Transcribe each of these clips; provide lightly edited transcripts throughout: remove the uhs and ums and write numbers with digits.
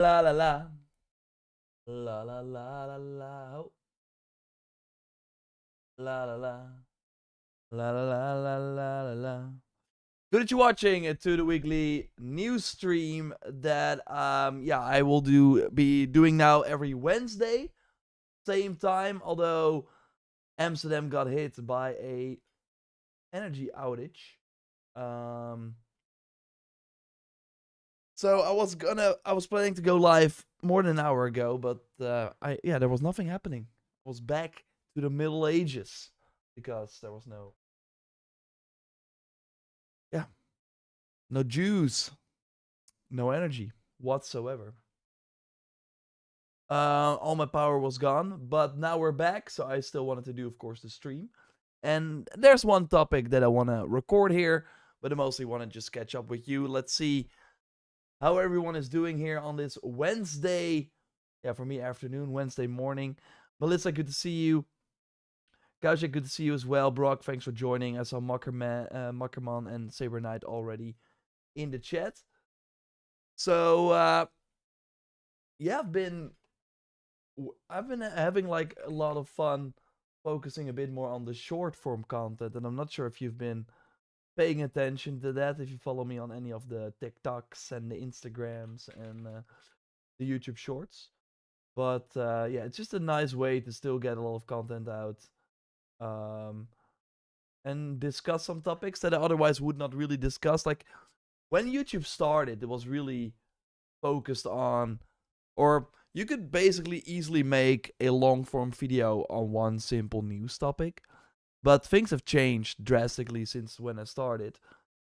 La la la. La la la la la. Oh. La la la. La la la la la la la. Good that you're watching to the weekly news stream that I will be doing now every Wednesday, same time. Although Amsterdam got hit by a energy outage. So I was planning to go live more than an hour ago, but there was nothing happening. I was back to the Middle Ages because there was no juice, no energy whatsoever. All my power was gone, but now we're back, so I still wanted to do, of course, the stream. And there's one topic that I want to record here, but I mostly want to just catch up with you. Let's see how everyone is doing here on this Wednesday. Yeah, for me, afternoon, Wednesday morning. Melissa, good to see you. Kausha, good to see you as well. Brock, thanks for joining. I saw Muckerman and Saber Knight already in the chat. So, I've been having like a lot of fun focusing a bit more on the short form content, and I'm not sure if you've been paying attention to that, if you follow me on any of the TikToks and the Instagrams and the YouTube shorts. But it's just a nice way to still get a lot of content out, and discuss some topics that I otherwise would not really discuss. Like when YouTube started, it was really focused on, or you could basically easily make a long form video on one simple news topic. But things have changed drastically since when I started.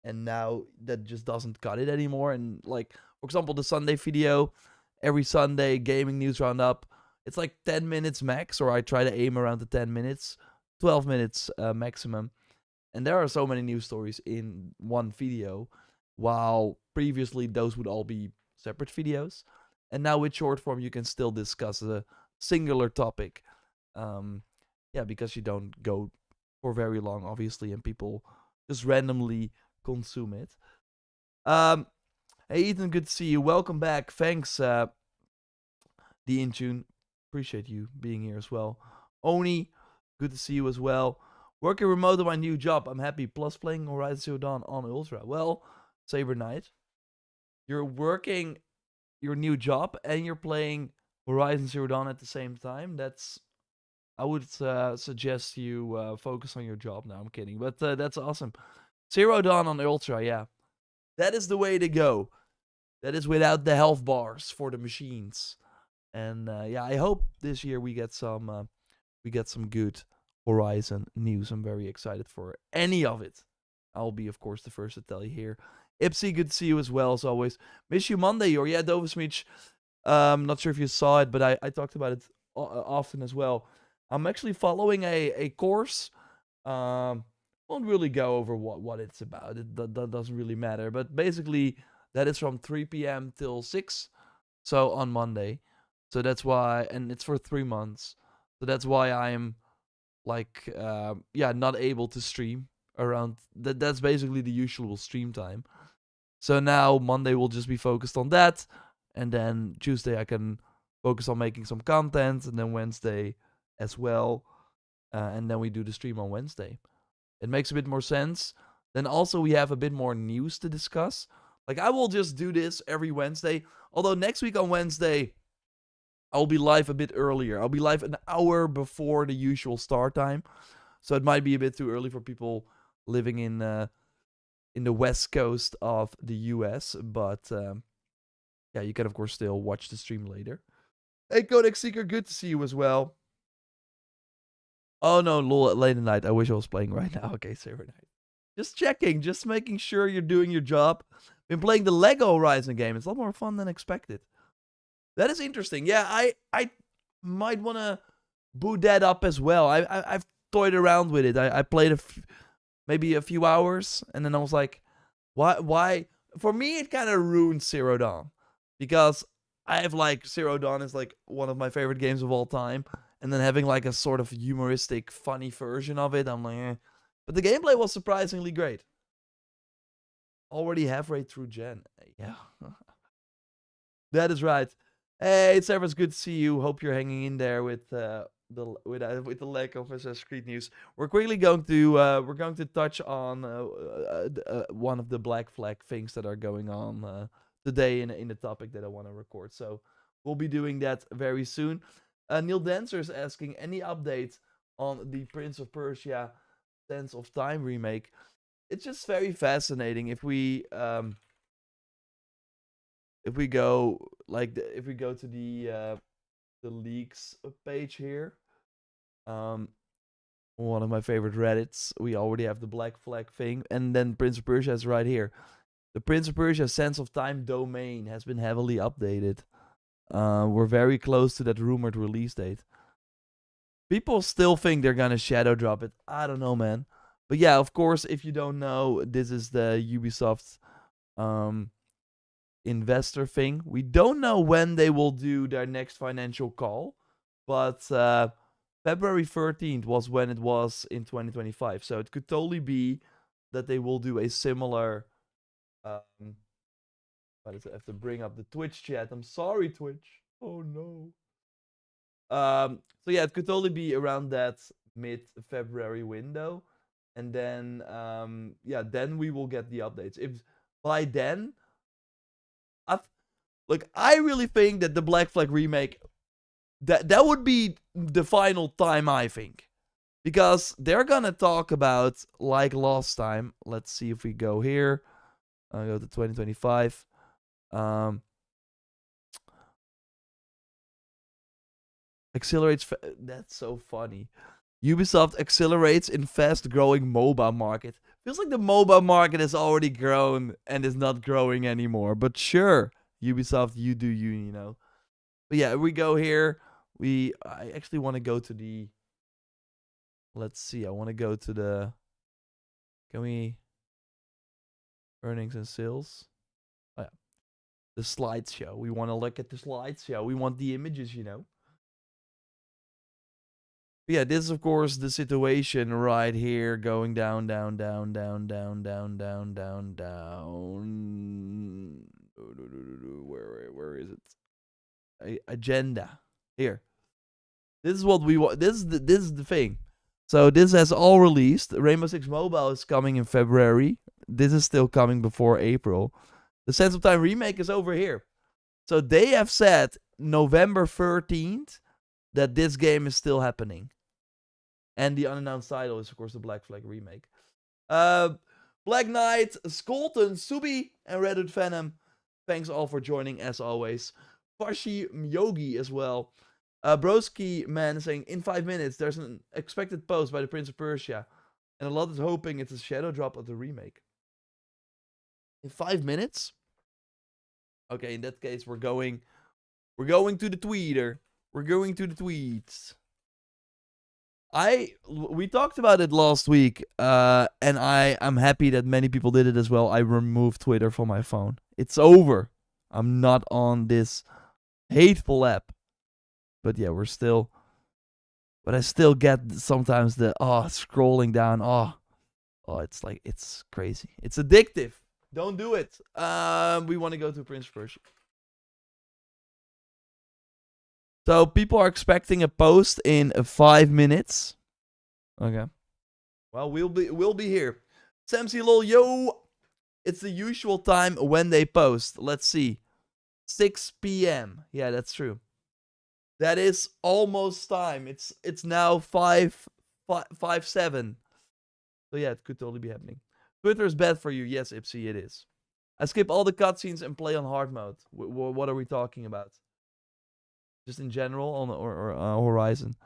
And now that just doesn't cut it anymore. And like, for example, the Sunday video, every Sunday gaming news roundup, it's like 10 minutes max, or I try to aim around the 10 minutes, 12 minutes maximum. And there are so many news stories in one video, while previously those would all be separate videos. And now with short form, you can still discuss a singular topic. Because you don't go for very long, obviously, and people just randomly consume it. Hey, Ethan, good to see you. Welcome back. Thanks, the Intune. Appreciate you being here as well. Oni, good to see you as well. Working remote on my new job. I'm happy. Plus playing Horizon Zero Dawn on Ultra. Well, Saber Knight, you're working your new job and you're playing Horizon Zero Dawn at the same time. I would suggest you focus on your job. Now I'm kidding, but that's awesome. Zero Dawn on Ultra, yeah, that is the way to go. That is without the health bars for the machines. And I hope this year we get some good Horizon news. I'm very excited for any of it. I'll be, of course, the first to tell you here. Ipsy, good to see you as well, as always. Miss you Monday, or Dovesmich. Not sure if you saw it, but I talked about it often as well. I'm actually following a course. Won't really go over what it's about. That doesn't really matter. But basically, that is from 3 p.m. till 6. So on Monday. So that's why, and it's for 3 months. So that's why I'm like, not able to stream around. That's basically the usual stream time. So now Monday will just be focused on that. And then Tuesday I can focus on making some content. And then Wednesday as well. And then we do the stream on Wednesday. It makes a bit more sense. Then also we have a bit more news to discuss. Like I will just do this every Wednesday. Although next week on Wednesday, I'll be live a bit earlier. I'll be live an hour before the usual start time. So it might be a bit too early for people living in the west coast of the US. But you can of course still watch the stream later. Hey Codex Seeker, good to see you as well. Oh no, lol, late at night. I wish I was playing right now. Okay, Saber Night. Just checking, just making sure you're doing your job. Been playing the Lego Horizon game. It's a lot more fun than expected. That is interesting. Yeah, I might want to boot that up as well. I've toyed around with it. I played maybe a few hours, and then I was like, why? For me, it kind of ruined Zero Dawn. Because I have like, Zero Dawn is like one of my favorite games of all time. And then having like a sort of humoristic, funny version of it, I'm like, eh. But the gameplay was surprisingly great. Already halfway through Gen. Yeah. That is right. Hey, Severus, good to see you. Hope you're hanging in there with the lack of Assassin's Creed news. We're quickly going to touch on one of the black flag things that are going on today in the topic that I want to record. So we'll be doing that very soon. Neil Dancer is asking any update on the Prince of Persia Sense of Time remake. It's just very fascinating if we go if we go to the leaks page here, one of my favorite Reddits, we already have the black flag thing, and then Prince of Persia is right here. The Prince of Persia Sense of Time domain has been heavily updated. We're very close to that rumored release date. People still think they're gonna shadow drop it. I don't know, man. But yeah, of course, if you don't know, this is the Ubisoft investor thing. We don't know when they will do their next financial call, but February 13th was when it was in 2025. So it could totally be that they will do a similar. I have to bring up the Twitch chat. I'm sorry, Twitch. Oh no. So yeah, it could totally be around that mid-February window, and then then we will get the updates. If by then, I really think that the Black Flag remake, that would be the final time, I think. Because they're gonna talk about, like last time, let's see if we go here. I'll go to 2025. Accelerates, that's so funny. Ubisoft accelerates in fast-growing MOBA market. Feels like the MOBA market has already grown and is not growing anymore. But sure, Ubisoft, you do you, you know. But yeah, we go here. I actually want to go to the. Let's see. I want to go to the. Can we? Earnings and sales. Oh, yeah. The slideshow. We want to look at the slideshow. We want the images, you know. But yeah, this is of course the situation right here, going down, down, down, down, down, down, down, down, down. Where is it? Agenda here. This is what we want. This is the thing. So this has all released. Rainbow Six Mobile is coming in February. This is still coming before April. The Sense of Time remake is over here. So they have said November 13th that this game is still happening. And the unannounced title is, of course, the Black Flag remake. Black Knight, Skolton, Subi, and Reddit Venom. Thanks all for joining, as always. Fashi Yogi as well. Broski Man saying, in 5 minutes, there's an expected post by the Prince of Persia. And a lot is hoping it's a shadow drop of the remake. In 5 minutes? Okay, in that case, we're going to the tweeter. We're going to the tweets. We talked about it last week, and I'm happy that many people did it as well. I removed Twitter from my phone. It's over. I'm not on this hateful app. But yeah, but I still get sometimes the scrolling down. It's crazy. It's addictive. Don't do it. We want to go to Prince of Persia. So people are expecting a post in 5 minutes. Okay. Well, we'll be here. Samsy lol, yo. It's the usual time when they post. Let's see. 6 p.m. Yeah, that's true. That is almost time. It's now 5:07. So yeah, it could totally be happening. Twitter is bad for you. Yes, Ipsy, it is. I skip all the cutscenes and play on hard mode. What are we talking about? Just in general on Horizon.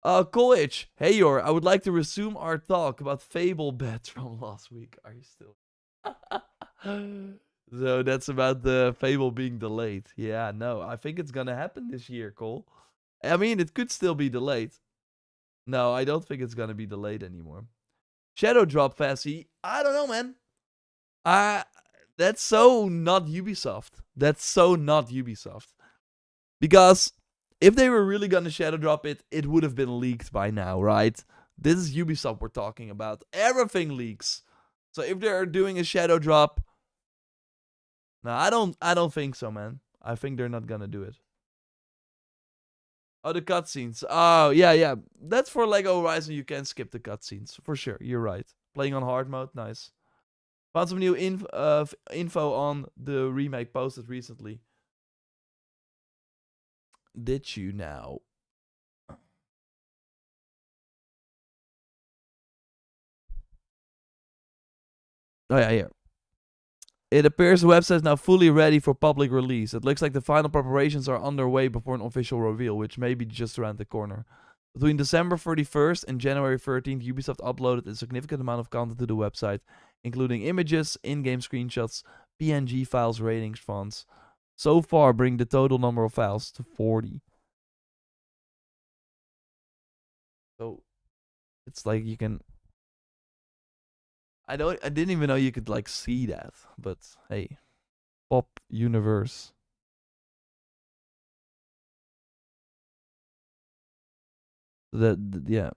Coolidge. Hey, I would like to resume our talk about Fable bets from last week. Are you still? So that's about the Fable being delayed. Yeah, no, I think it's gonna happen this year, Cole. I mean, it could still be delayed. No, I don't think it's gonna be delayed anymore. Shadow Drop, Fassy. I don't know, man. That's so not Ubisoft. That's so not Ubisoft. Because if they were really gonna shadow drop it, it would have been leaked by now, right? This is Ubisoft we're talking about. Everything leaks. So if they're doing a shadow drop, No, I don't think so, man. I think they're not gonna do it. Oh, the cutscenes. Oh, yeah, yeah. That's for Lego Horizon. You can skip the cutscenes for sure. You're right. Playing on hard mode, nice. Found some new info on the remake posted recently. Did you now? Oh yeah, here. It appears the website is now fully ready for public release. It looks like the final preparations are underway before an official reveal, which may be just around the corner. Between December 31st and January 13th, Ubisoft uploaded a significant amount of content to the website, including images, in-game screenshots, PNG files, ratings, fonts. So far, bring the total number of files to 40. So it's like you can. I didn't even know you could like see that, but hey, pop universe. Yeah.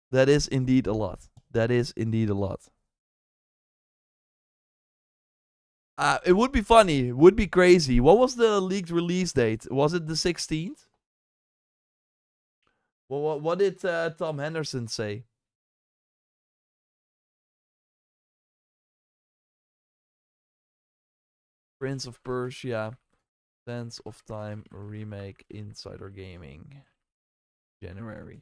That is indeed a lot. That is indeed a lot. It would be funny. It would be crazy. What was the leaked release date? Was it the 16th? Well, what did Tom Henderson say? Prince of Persia, Sands of Time remake, Insider Gaming, January.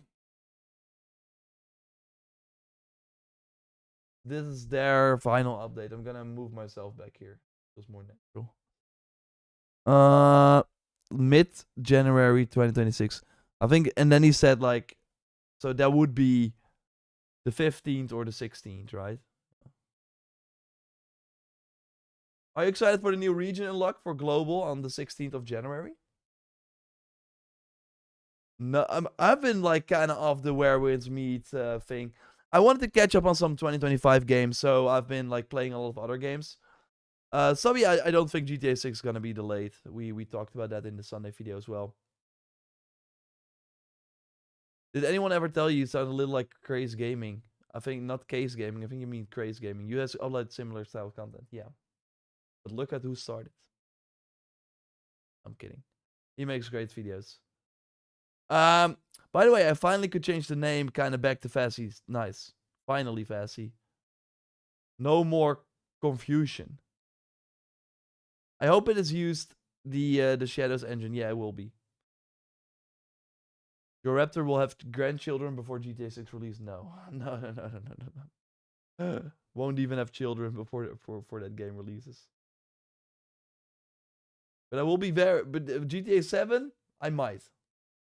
This is their final update. I'm gonna move myself back here. It's more natural. Mid January 2026. I think, and then he said like, so that would be the 15th or the 16th, right? Are you excited for the new region unlock for global on the 16th of January? No, I've been like kind of off the Where Winds Meet thing. I wanted to catch up on some 2025 games, so I've been like playing a lot of other games. So yeah, I don't think GTA 6 is gonna be delayed. We talked about that in the Sunday video as well. Did anyone ever tell you sound a little like Craze Gaming? I think not Case Gaming. I think you mean Craze Gaming. You guys upload similar style content, yeah. But look at who started. I'm kidding. He makes great videos. By the way, I finally could change the name kind of back to Fassy. Nice. Finally, Fassy. No more confusion. I hope it is used the Shadows engine. Yeah, it will be. JorRaptor will have grandchildren before GTA 6 release. No. No. Won't even have children before for that game releases. But I will be very. But GTA 7, I might.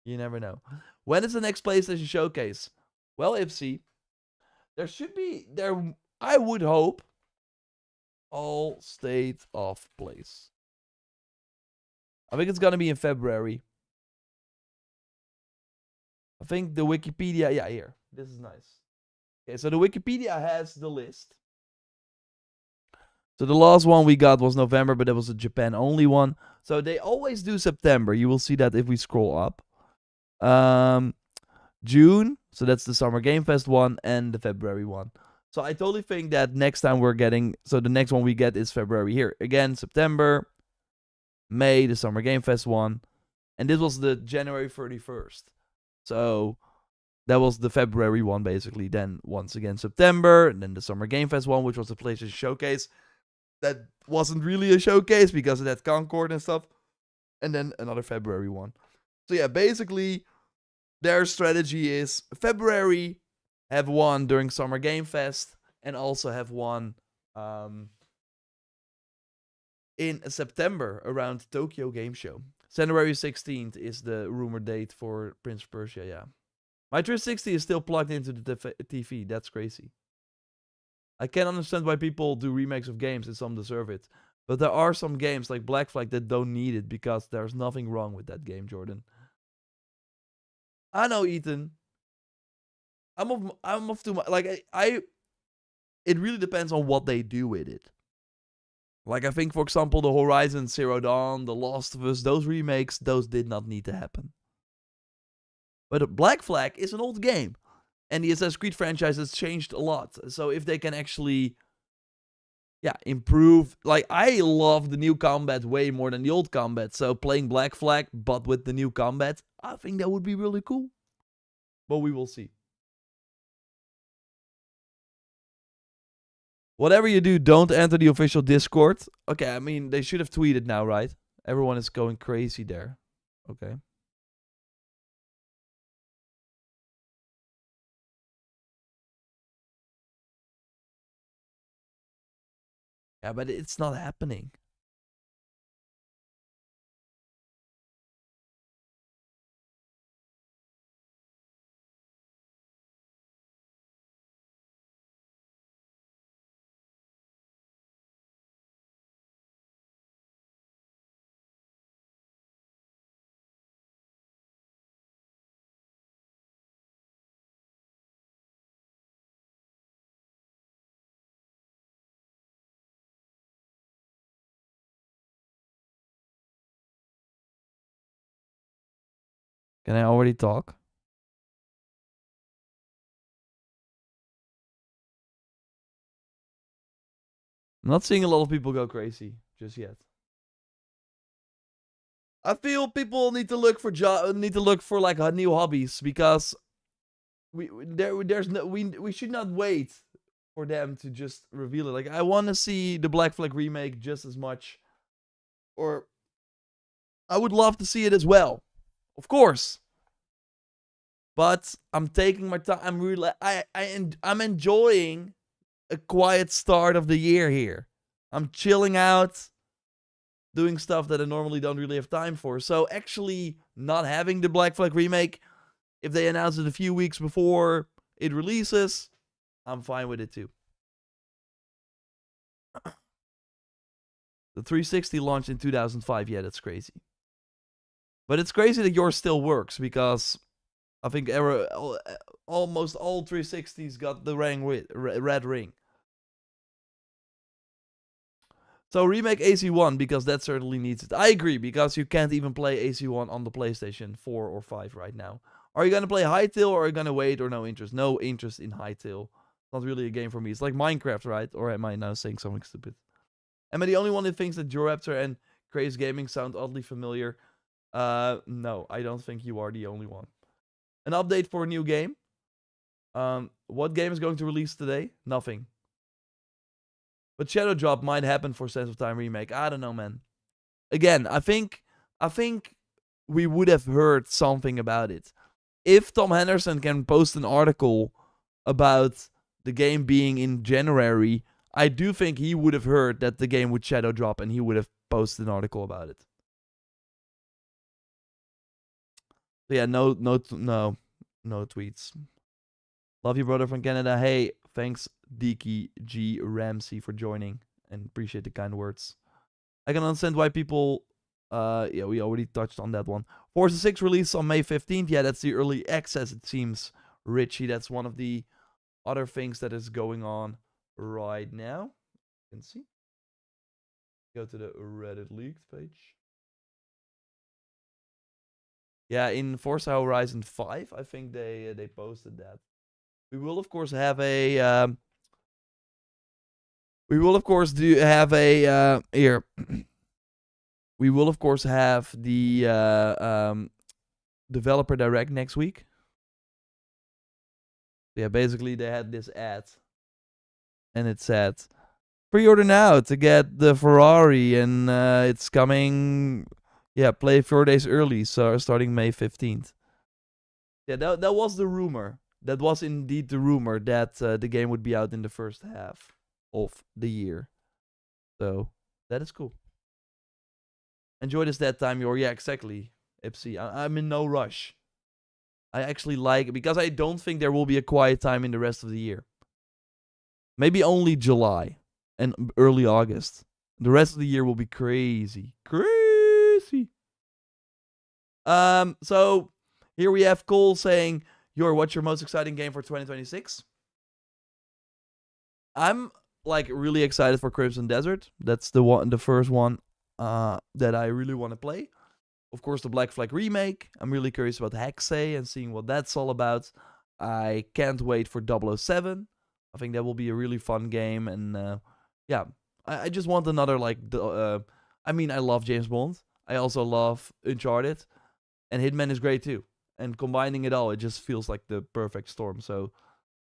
You never know. When is the next PlayStation showcase? Well, Ipsy, there should be there. I would hope all state of place. I think it's gonna be in February. I think the Wikipedia. Yeah, here. This is nice. Okay, so the Wikipedia has the list. So the last one we got was November, but that was a Japan only one. So they always do September. You will see that if we scroll up. June, so that's the Summer Game Fest one, and the February one. So I totally think that next time we're getting, so the next one we get is February. Here again, September, May, the Summer Game Fest one, and this was the January 31st. So that was the February one basically. Then once again September, and then the Summer Game Fest one, which was the PlayStation Showcase. That wasn't really a showcase because of that Concord and stuff. And then another February one. So yeah, basically their strategy is February, have one during Summer Game Fest, and also have one in September around Tokyo Game Show. January 16th is the rumored date for Prince of Persia, yeah. My 360 is still plugged into the TV. That's crazy. I can understand why people do remakes of games and some deserve it. But there are some games like Black Flag that don't need it because there's nothing wrong with that game, Jordan. I know, Ethan. I'm off too much. Like it really depends on what they do with it. Like I think, for example, the Horizon Zero Dawn, the Last of Us, those remakes, those did not need to happen. But Black Flag is an old game, And the Assassin's Creed franchise has changed a lot. So if they can actually, improve. Like, I love the new combat way more than the old combat. So playing Black Flag, but with the new combat, I think that would be really cool. But we will see. Whatever you do, don't enter the official Discord. Okay, I mean, they should have tweeted now, right? Everyone is going crazy there. Okay. Yeah, but it's not happening. Can I already talk? I'm not seeing a lot of people go crazy just yet. I feel people need to look for like new hobbies, because we should not wait for them to just reveal it. Like, I want to see the Black Flag remake just as much, or I would love to see it as well, of course. But I'm taking my time. I'm enjoying a quiet start of the year here. I'm chilling out, doing stuff that I normally don't really have time for. So actually not having the Black Flag remake, if they announce it a few weeks before it releases, I'm fine with it too. The 360 launched in 2005. Yeah, that's crazy. But it's crazy that yours still works, because I think almost all 360s got the red ring. So remake AC1, because that certainly needs it. I agree, because you can't even play AC1 on the PlayStation 4 or 5 right now. Are you going to play Hytale, or are you going to wait, or no interest? No interest in Hytale. Not really a game for me. It's like Minecraft, right? Or am I now saying something stupid? Am I the only one who thinks that JorRaptor and Craze Gaming sound oddly familiar? No, I don't think you are the only one. An update for a new game. What game is going to release today? Nothing. But Shadow Drop might happen for Sense of Time remake. I don't know, man. Again, I think we would have heard something about it. If Tom Henderson can post an article about the game being in January, I do think he would have heard that the game would Shadow Drop, and he would have posted an article about it. So yeah, no tweets. Love you, brother from Canada. Hey, thanks, Deaky G Ramsey, for joining, and appreciate the kind words. I can understand why people. Yeah, we already touched on that one. Forza 6 release on May 15th. Yeah, that's the early access, it seems, Richie. That's one of the other things that is going on right now. You can see. Go to the Reddit leaked page. Yeah, in Forza Horizon 5, I think they posted that. We will of course have a. We will of course have a here. We will of course have the developer direct next week. Yeah, basically they had this ad, and it said, pre-order now to get the Ferrari, and it's coming. Yeah, play 4 days early, so starting May 15th. Yeah, that was the rumor. That was indeed the rumor that the game would be out in the first half of the year. So that is cool. Enjoy this that time, yeah, exactly, Ipsy. I'm in no rush. I actually like it, because I don't think there will be a quiet time in the rest of the year. Maybe only July and early August. The rest of the year will be crazy. Crazy. So here we have Cole saying, what's your most exciting game for 2026? I'm like really excited for Crimson Desert. That's the first one that I really want to play. Of course, the Black Flag remake. I'm really curious about Hexay and seeing what that's all about. I can't wait for 007. I think that will be a really fun game. And yeah, I just want another I mean, I love James Bond. I also love Uncharted. And Hitman is great too. And combining it all, it just feels like the perfect storm. So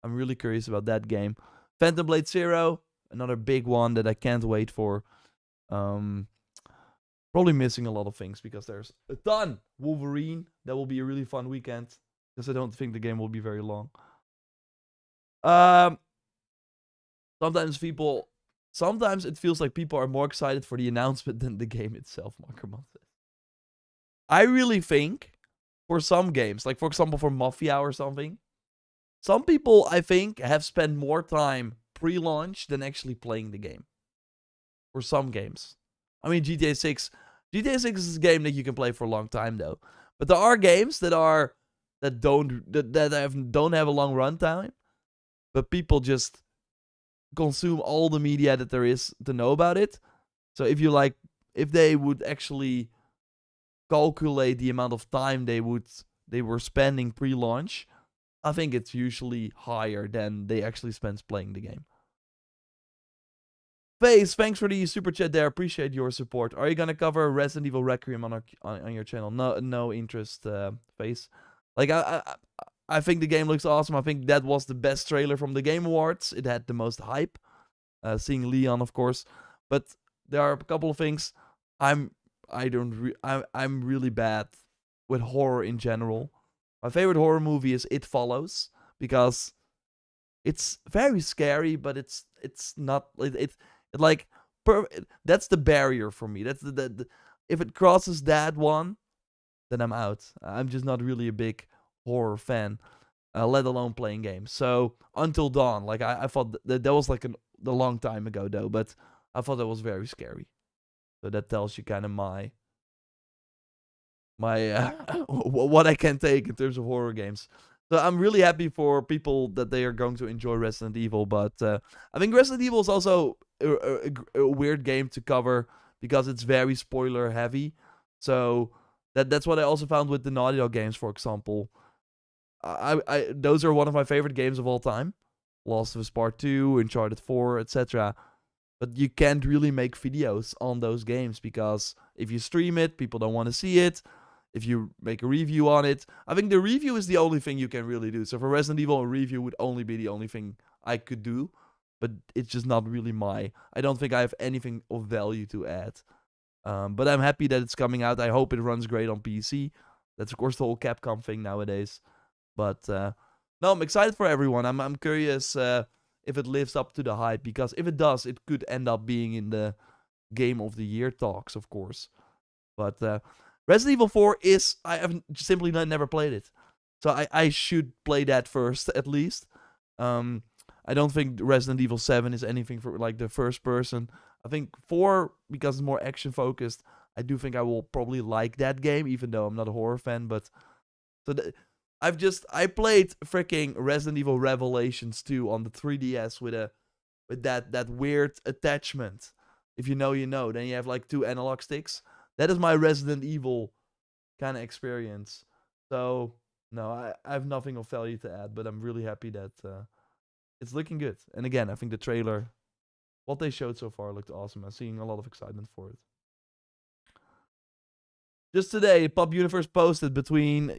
I'm really curious about that game. Phantom Blade Zero, another big one that I can't wait for. Probably missing a lot of things because there's a ton. Wolverine, that will be a really fun weekend. Because I don't think the game will be very long. Sometimes it feels like people are more excited for the announcement than the game itself, Markerman says. I really think for some games, like for example for Mafia or something, some people, I think, have spent more time pre-launch than actually playing the game. For some games. I mean, GTA 6 is a game that you can play for a long time, though. But there are games that don't have a long runtime, but people just consume all the media that there is to know about it. So if they would actually calculate the amount of time they were spending pre-launch, I think it's usually higher than they actually spend playing the game. Face, thanks for the super chat there. Appreciate your support. Are you gonna cover Resident Evil Requiem on your channel? No interest, Face. Like I think the game looks awesome. I think that was the best trailer from the Game Awards. It had the most hype. Seeing Leon, of course, but there are a couple of things. I'm really bad with horror in general. My favorite horror movie is It Follows because it's very scary, but it's not that's the barrier for me. That's the if it crosses that one, then I'm out. I'm just not really a big horror fan, let alone playing games. So Until Dawn, like I thought that was like a long time ago though, but I thought that was very scary. So that tells you kind of my what I can take in terms of horror games. So I'm really happy for people that they are going to enjoy Resident Evil, but I think Resident Evil is also a weird game to cover because it's very spoiler heavy. So that's what I also found with the Naughty Dog games, for example. Those are one of my favorite games of all time. Last of Us Part 2, Uncharted 4, etc. But you can't really make videos on those games because if you stream it, people don't want to see it. If you make a review on it, I think the review is the only thing you can really do. So for Resident Evil, a review would only be the only thing I could do. But it's just not really I don't think I have anything of value to add. But I'm happy that it's coming out. I hope it runs great on PC. That's of course the whole Capcom thing nowadays. But no, I'm excited for everyone. I'm curious if it lives up to the hype. Because if it does, it could end up being in the Game of the Year talks, of course. But Resident Evil 4 I have simply never played it. So I should play that first, at least. I don't think Resident Evil 7 is anything for like the first person. I think 4, because it's more action focused, I do think I will probably like that game, even though I'm not a horror fan. But so I played freaking Resident Evil Revelations 2 on the 3DS with that weird attachment. If you know, you know. Then you have like 2 analog sticks. That is my Resident Evil kind of experience. So, no, I have nothing of value to add, but I'm really happy that it's looking good. And again, I think the trailer, what they showed so far looked awesome. I'm seeing a lot of excitement for it. Just today, Pop Universe posted between,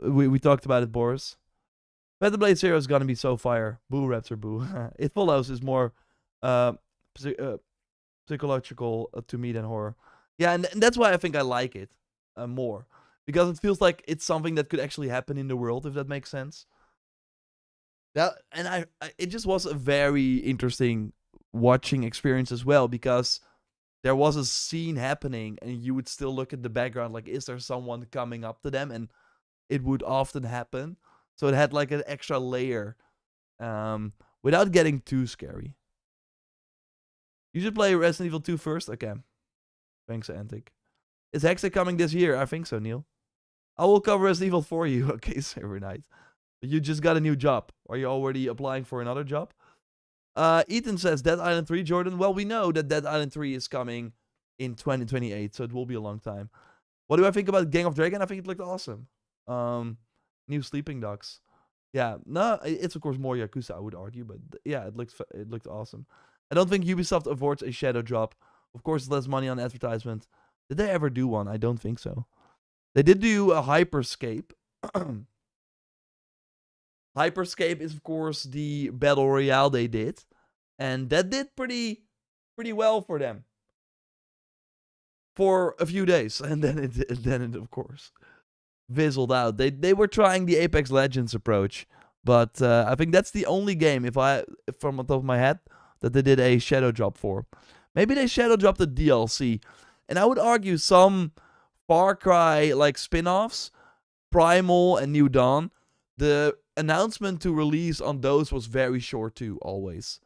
we talked about it, Boris. Phantom Blade Zero is gonna be so fire. Boo, Raptor, boo. It Follows is more psychological to me than horror. Yeah, and that's why I think I like it more. Because it feels like it's something that could actually happen in the world, if that makes sense. It just was a very interesting watching experience as well, because there was a scene happening and you would still look at the background like, is there someone coming up to them? And it would often happen. So it had like an extra layer without getting too scary. You should play Resident Evil 2 first? Okay. Thanks, Antic. Is Hexa coming this year? I think so, Neil. I will cover Resident Evil for you. Okay, Saturday night. But you just got a new job. Are you already applying for another job? Ethan says Dead Island 3, Jordan. Well, we know that Dead Island 3 is coming in 2028, so it will be a long time. What do I think about Gang of Dragon? I think it looked awesome. New Sleeping Dogs. Yeah, no, it's of course more Yakuza, I would argue, but yeah, it looked awesome. I don't think Ubisoft avoids a shadow drop. Of course, less money on advertisement. Did they ever do one? I don't think so. They did do a Hyperscape. Hyperscape is of course the battle royale they did, and that did pretty well for them for a few days, and then it of course fizzled out. They were trying the Apex Legends approach, but I think that's the only game, if from the top of my head, that they did a shadow drop for. Maybe they shadow dropped the DLC, and I would argue some Far Cry like spin-offs, Primal and New Dawn, the announcement to release on those was very short too, always.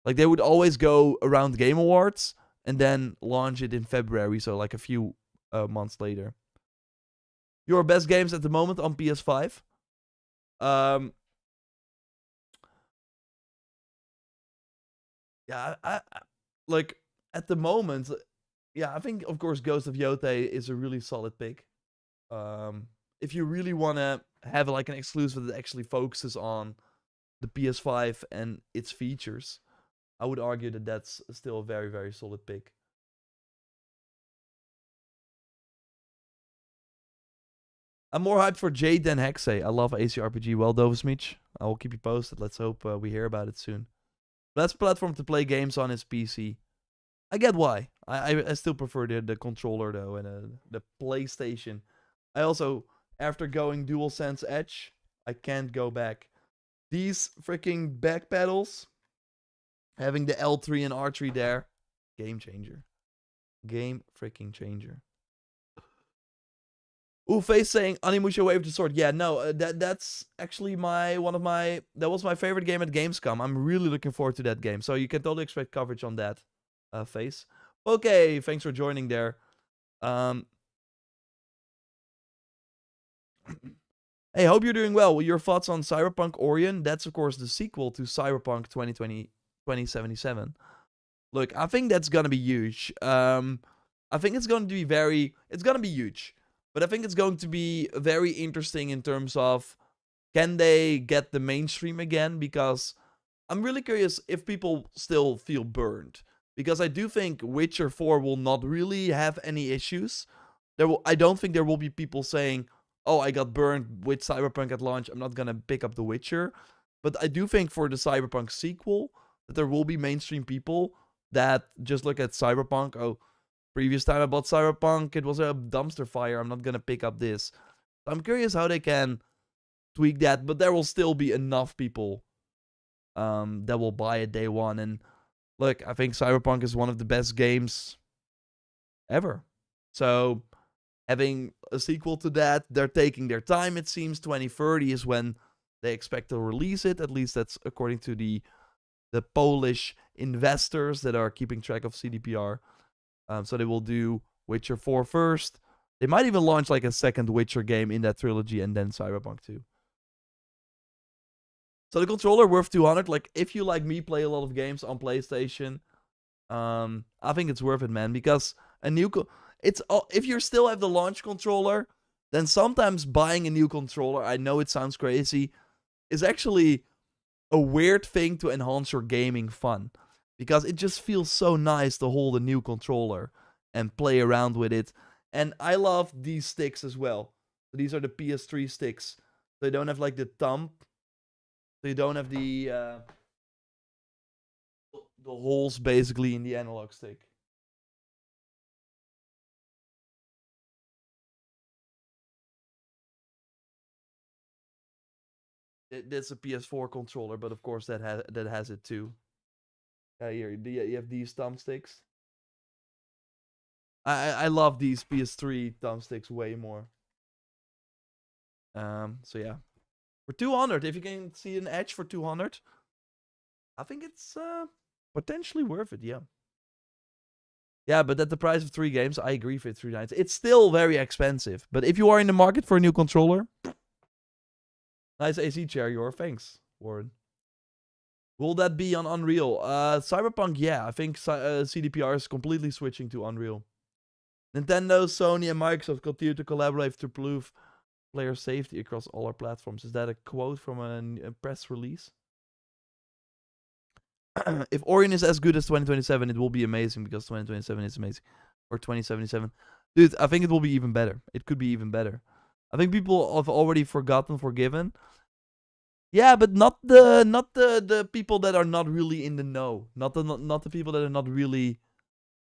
Like they would always go around Game Awards and then launch it in February, so like a few months later. Your best games at the moment on PS5? Yeah, I like at the moment, yeah, I think of course Ghost of Yotei is a really solid pick. If you really want to have like an exclusive that actually focuses on the PS5 and its features, I would argue that that's still a very, very solid pick. I'm more hyped for Jade than Hexe. I love ACRPG. Well, Dovesmich. I will keep you posted. Let's hope we hear about it soon. Best platform to play games on is PC. I get why. I still prefer the controller though, and the PlayStation. I also, after going DualSense Edge, I can't go back. These freaking back pedals, having the L3 and R3 there, game changer. Game freaking changer. Ooh, Face saying Animusha Wave the Sword. Yeah, no, that's actually that was my favorite game at Gamescom. I'm really looking forward to that game. So you can totally expect coverage on that, Face. Okay, thanks for joining there. Hey, hope you're doing well. Your thoughts on Cyberpunk Orion? That's, of course, the sequel to Cyberpunk 2077. Look, I think that's going to be huge. I think it's going to be it's going to be huge. But I think it's going to be very interesting in terms of, can they get the mainstream again? Because I'm really curious if people still feel burned. Because I do think Witcher 4 will not really have any issues. I don't think there will be people saying, oh, I got burned with Cyberpunk at launch, I'm not going to pick up The Witcher. But I do think for the Cyberpunk sequel, that there will be mainstream people that just look at Cyberpunk, oh, previous time I bought Cyberpunk, it was a dumpster fire, I'm not going to pick up this. I'm curious how they can tweak that, but there will still be enough people that will buy it day one. And look, I think Cyberpunk is one of the best games ever. So having a sequel to that, they're taking their time, it seems. 2030 is when they expect to release it. At least that's according to the Polish investors that are keeping track of CDPR. So they will do Witcher 4 first. They might even launch like a second Witcher game in that trilogy and then Cyberpunk 2. So the controller worth 200. Like, if you, like me, play a lot of games on PlayStation, I think it's worth it, man. Because a new... if you still have the launch controller, then sometimes buying a new controller, I know it sounds crazy, is actually a weird thing to enhance your gaming fun. Because it just feels so nice to hold a new controller and play around with it. And I love these sticks as well. These are the PS3 sticks. They don't have like the thumb. They don't have the holes basically in the analog stick. That's a PS4 controller, but of course that has it too. Here, you have these thumbsticks. I love these PS3 thumbsticks way more. So yeah. For 200, if you can see an Edge for 200, I think it's potentially worth it, yeah. Yeah, but at the price of 3 games, I agree for 390. It's still very expensive. But if you are in the market for a new controller, nice AC chair, thanks, Warren. Will that be on Unreal? Cyberpunk, yeah. I think CDPR is completely switching to Unreal. Nintendo, Sony, and Microsoft continue to collaborate to prove player safety across all our platforms. Is that a quote from a press release? If Orion is as good as 2027, it will be amazing because 2027 is amazing. Or 2077. Dude, I think it will be even better. It could be even better. I think people have already forgiven. Yeah, but not the people that are not really in the know. Not the people that are not really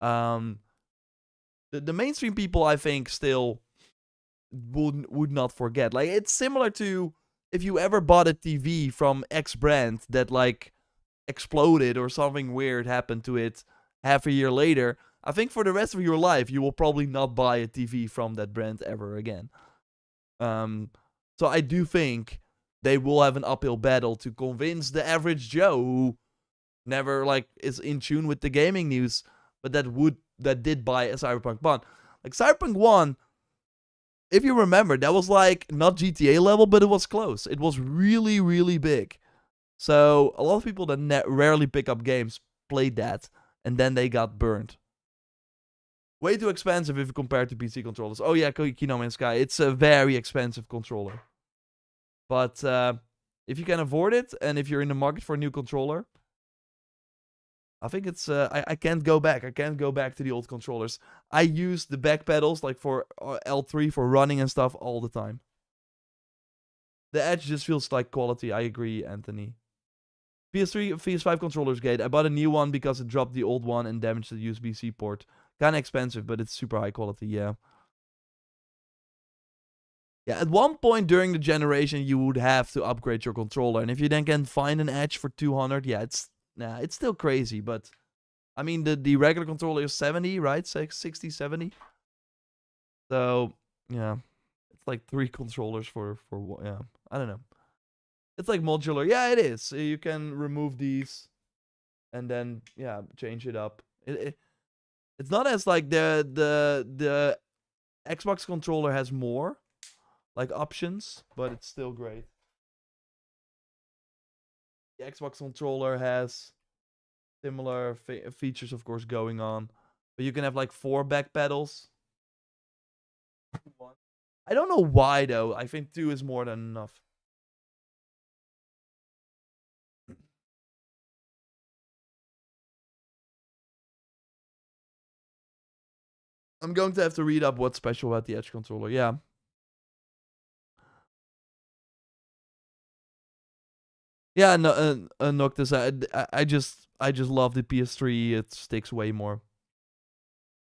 the mainstream people, I think, still would not forget. Like, it's similar to if you ever bought a TV from X brand that like exploded or something weird happened to it half a year later. I think for the rest of your life you will probably not buy a TV from that brand ever again. So I do think they will have an uphill battle to convince the average Joe who never like is in tune with the gaming news, but that did buy a Cyberpunk 1. Like Cyberpunk 1, if you remember, that was like not GTA level, but it was close. It was really, really big. So a lot of people that rarely pick up games played that, and then they got burned. Way too expensive if you compare it to PC controllers. Oh yeah, Kino Man Sky. It's a very expensive controller. But if you can afford it, and if you're in the market for a new controller, I think it's... I can't go back. I can't go back to the old controllers. I use the back pedals, like for L3, for running and stuff all the time. The Edge just feels like quality. I agree, Anthony. PS3, PS5 controllers gate. I bought a new one because it dropped the old one and damaged the USB-C port. Kind of expensive, but it's super high quality, yeah. Yeah, at one point during the generation, you would have to upgrade your controller. And if you then can find an Edge for 200, yeah, it's still crazy. But, I mean, the regular controller is 70, right? 60, 70. So, yeah. It's like 3 controllers for yeah. I don't know. It's like modular. Yeah, it is. You can remove these and then, yeah, change it up. It's not as like the Xbox controller has more like options, but it's still great. The Xbox controller has similar features, of course, going on, but you can have like 4 back pedals. I don't know why though. I think 2 is more than enough. I'm going to have to read up what's special about the Edge controller. Yeah. Yeah, no, Noctis, I just love the PS3. It sticks way more.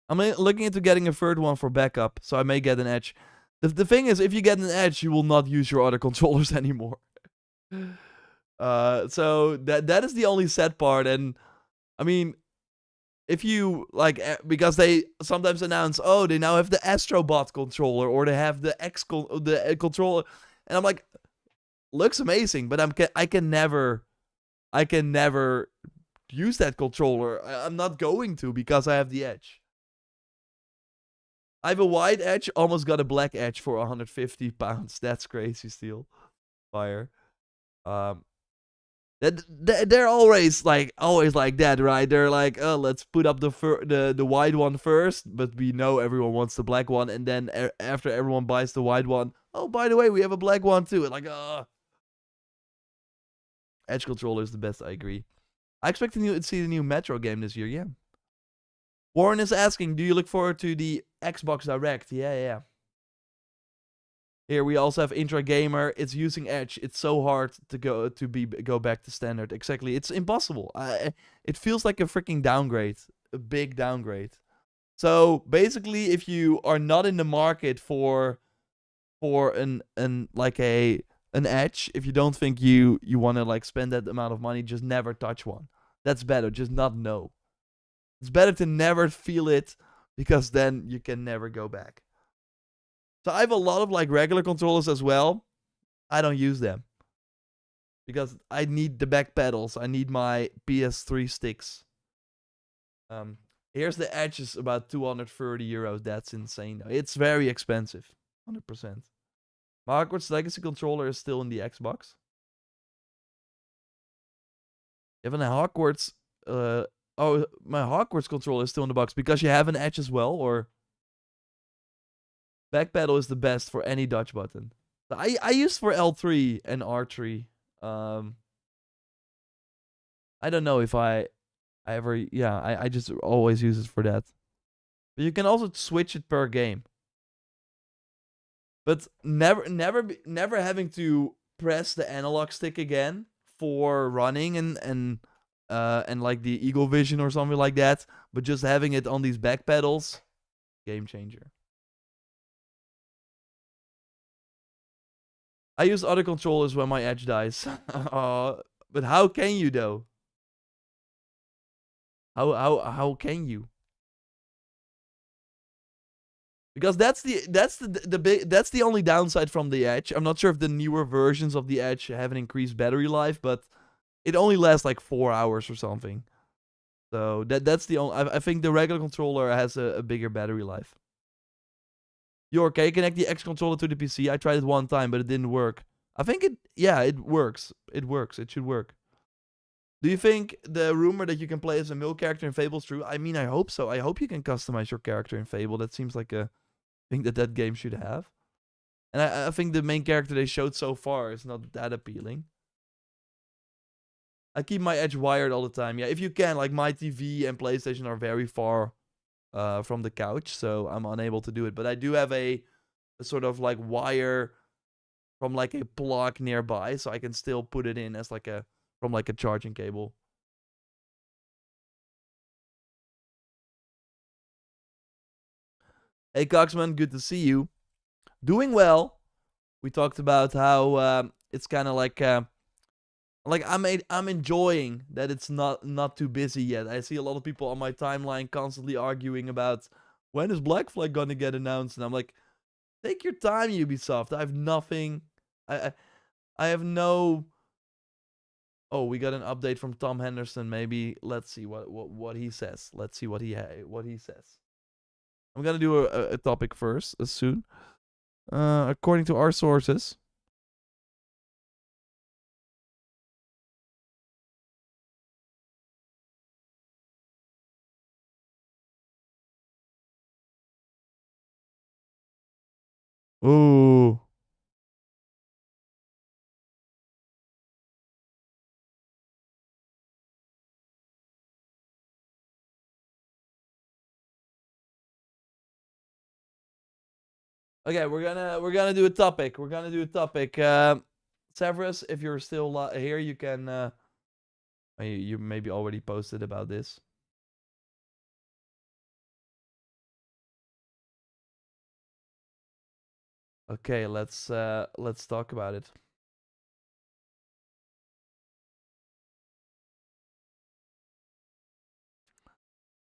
I'm looking into getting a third one for backup, so I may get an Edge. The thing is, if you get an Edge, you will not use your other controllers anymore. So that is the only sad part. And I mean, if you like, because they sometimes announce, oh, they now have the Astrobot controller, or they have the controller, and I'm like, looks amazing, but I can never use that controller. I'm not going to because I have the Edge. I have a white Edge, almost got a black Edge for 150 pounds. That's crazy still. Fire. They're always like that, right? They're like, oh, let's put up the white one first, but we know everyone wants the black one, and then after everyone buys the white one, oh, by the way, we have a black one too. Like, Edge controller is the best. I agree. I expect to see the new Metro game this year. Yeah. Warren is asking, do you look forward to the Xbox Direct? Yeah. Here we also have Intra Gamer. It's using Edge. It's so hard to go back to standard. Exactly. It's impossible. It feels like a freaking downgrade, a big downgrade. So basically, if you are not in the market for an Edge, if you don't think you want to like spend that amount of money, just never touch one. That's better. Just not know. It's better to never feel it, because then you can never go back. So I have a lot of like regular controllers as well. I don't use them because I need the back pedals. I need my PS3 sticks. Here's the Edge, is about 230 euros. That's insane. It's very expensive. 100%. My Hogwarts Legacy controller is still in the Xbox. Even a Hogwarts... oh, my Hogwarts controller is still in the box because you have an Edge as well, or... Back pedal is the best for any Dutch button. I used for L3 and R3. I don't know if I ever, yeah, I just always use it for that. But you can also switch it per game. But never having to press the analog stick again for running and like the Eagle Vision or something like that, but just having it on these back pedals, game changer. I use other controllers when my edge dies. But how can you though? How can you? Because that's the only downside from the Edge. I'm not sure if the newer versions of the Edge have an increased battery life, but it only lasts like 4 hours or something. So that's the only. I think the regular controller has a bigger battery life. Can you connect the X controller to the PC? I tried it one time, but it didn't work. I think it works. It works. It should work. Do you think the rumor that you can play as a male character in Fable is true? I mean, I hope so. I hope you can customize your character in Fable. That seems like a thing that game should have. And I think the main character they showed so far is not that appealing. I keep my Edge wired all the time. Yeah, if you can. Like, my TV and PlayStation are very far from the couch, so I'm unable to do it. But I do have a sort of like wire from like a plug nearby, so I can still put it in as like from like a charging cable. Hey Coxman, good to see you. Doing well. We talked about how it's kind of like I'm enjoying that it's not too busy yet. I see a lot of people on my timeline constantly arguing about when is Black Flag gonna get announced, and I'm like, take your time, Ubisoft. I have nothing. I have no. Oh, we got an update from Tom Henderson. Maybe let's see what he says. Let's see what he says. I'm gonna do a topic first, soon. According to our sources. Ooh. Okay, we're gonna do a topic. We're gonna do a topic. Severus, if you're still here, you can. You maybe already posted about this. Okay, let's talk about it.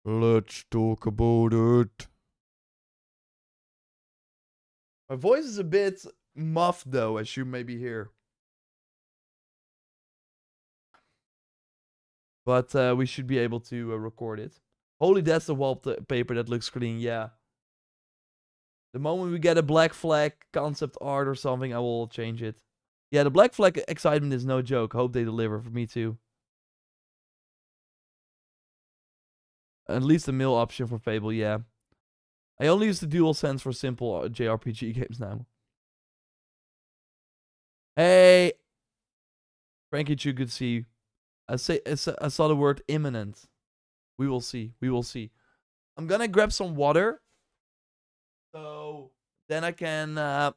Let's talk about it. My voice is a bit muffed though, as you maybe hear. But we should be able to record it. Holy, that's the wallpaper that looks clean, yeah. The moment we get a Black Flag concept art or something, I will change it. Yeah, the Black Flag excitement is no joke. Hope they deliver for me too. At least a mill option for Fable, yeah. I only use the DualSense for simple JRPG games now. Hey! Frankie Chu, good to see you. I saw the word imminent. We will see. We will see. I'm gonna grab some water. So then I can that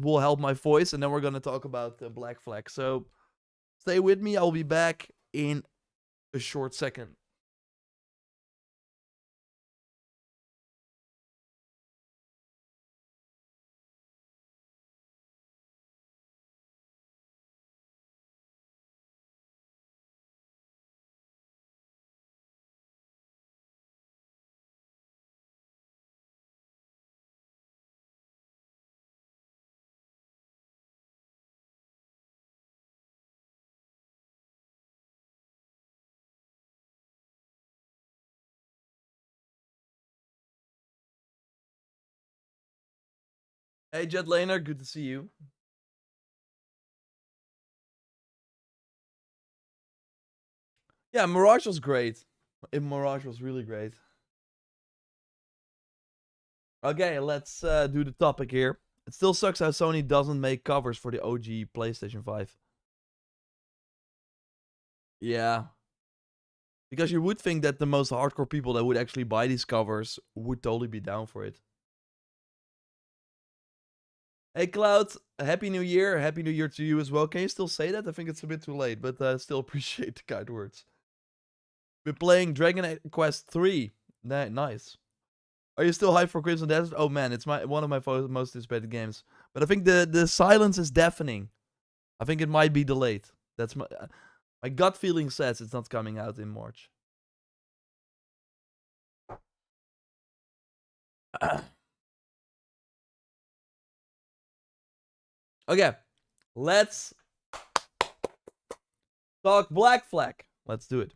will help my voice, and then we're gonna talk about the Black Flag. So stay with me. I'll be back in a short second. Hey Jet Laner, good to see you. Yeah, Mirage was great. Mirage was really great. Okay, let's do the topic here. It still sucks how Sony doesn't make covers for the OG PlayStation 5. Yeah. Because you would think that the most hardcore people that would actually buy these covers would totally be down for it. Hey Cloud, Happy New Year. Happy New Year to you as well. Can you still say that? I think it's a bit too late, but still appreciate the kind words. Been playing Dragon Quest 3. Nice. Are you still hyped for Crimson Desert? Oh man, it's one of my most anticipated games. But I think the silence is deafening. I think it might be delayed. That's my gut feeling says it's not coming out in March. Okay, let's talk Black Flag. Let's do it.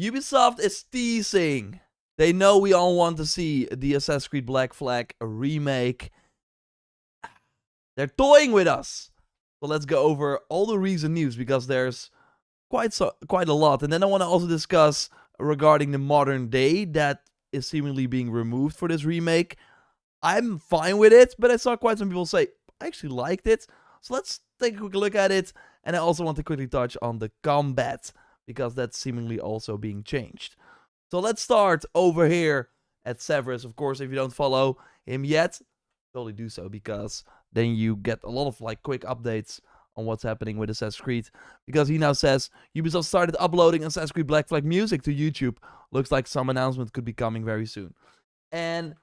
Ubisoft is teasing. They know we all want to see the Assassin's Creed Black Flag remake. They're toying with us. So let's go over all the recent news because there's quite a lot. And then I want to also discuss regarding the modern day that is seemingly being removed for this remake. I'm fine with it, but I saw quite some people say, I actually liked it. So let's take a quick look at it. And I also want to quickly touch on the combat, because that's seemingly also being changed. So let's start over here at Severus. Of course, if you don't follow him yet, totally do so, because then you get a lot of like quick updates on what's happening with Assassin's Creed. Because he now says, Ubisoft started uploading Assassin's Creed Black Flag music to YouTube. Looks like some announcement could be coming very soon. And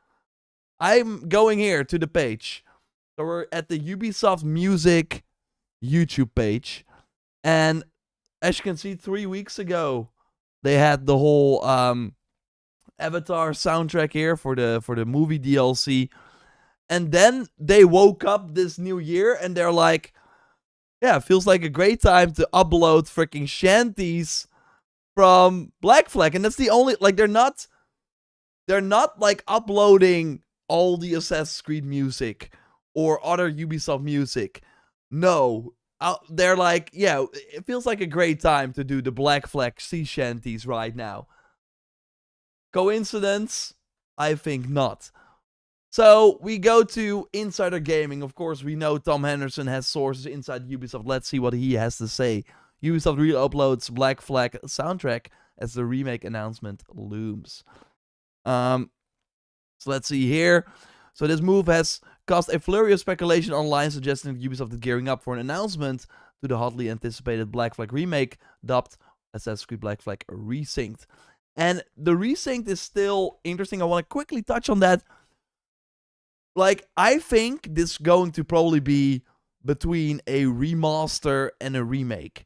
I'm going here to the page. So we're at the Ubisoft Music YouTube page. And as you can see, 3 weeks ago, they had the whole Avatar soundtrack here for the movie DLC. And then they woke up this new year and they're like, yeah, it feels like a great time to upload freaking shanties from Black Flag. And that's the only, like, they're not like uploading all the Assassin's Creed music or other Ubisoft music. No. They're like, yeah, it feels like a great time to do the Black Flag sea shanties right now. Coincidence? I think not. So we go to Insider Gaming. Of course, we know Tom Henderson has sources inside Ubisoft. Let's see what he has to say. Ubisoft re-uploads Black Flag soundtrack as the remake announcement looms. So let's see here. So this move has caused a flurry of speculation online, suggesting that Ubisoft is gearing up for an announcement to the hotly anticipated Black Flag remake, dubbed Assassin's Creed Black Flag Resynced. And the Resynced is still interesting. I want to quickly touch on that. Like, I think this is going to probably be between a remaster and a remake.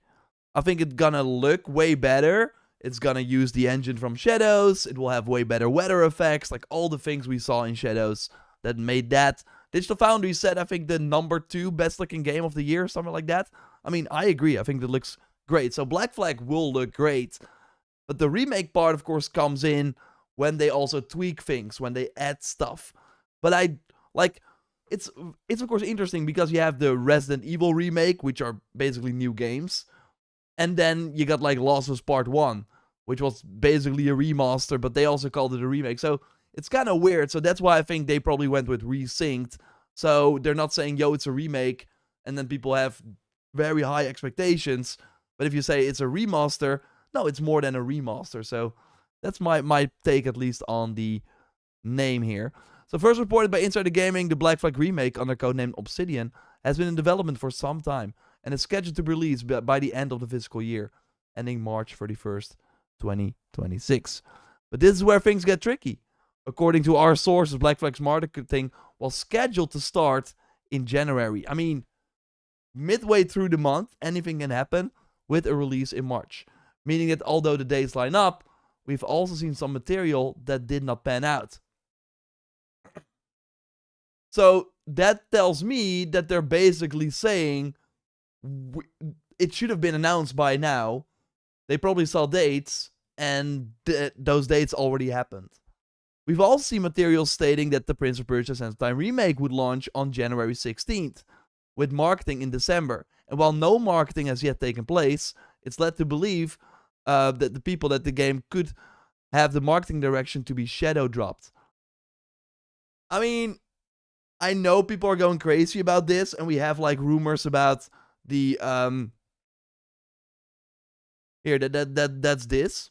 I think it's gonna look way better. It's gonna use the engine from Shadows. It will have way better weather effects, like all the things we saw in Shadows that made that. Digital Foundry said, I think, the #2 best looking game of the year, something like that. I mean, I agree. I think that looks great. So Black Flag will look great. But the remake part, of course, comes in when they also tweak things, when they add stuff. But it's of course interesting because you have the Resident Evil remake, which are basically new games. And then you got like Last of Us Part 1, which was basically a remaster, but they also called it a remake. So it's kind of weird. So that's why I think they probably went with Resynced. So they're not saying, yo, it's a remake, and then people have very high expectations. But if you say it's a remaster, no, it's more than a remaster. So that's my take, at least, on the name here. So first reported by Insider Gaming, the Black Flag remake, under codename Obsidian, has been in development for some time and is scheduled to be released by the end of the fiscal year, ending March 31st, 2026. But this is where things get tricky. According to our sources, Black Flag's marketing was scheduled to start in January. I mean, midway through the month, anything can happen, with a release in March. Meaning that although the dates line up, we've also seen some material that did not pan out. So that tells me that they're basically saying it should have been announced by now. They probably saw dates, and those dates already happened. We've also seen material stating that the Prince of Persia: Sands of Time remake would launch on January 16th, with marketing in December. And while no marketing has yet taken place, it's led to believe that the people that the game could have the marketing direction to be shadow dropped. I mean, I know people are going crazy about this, and we have like rumors about the here that's this.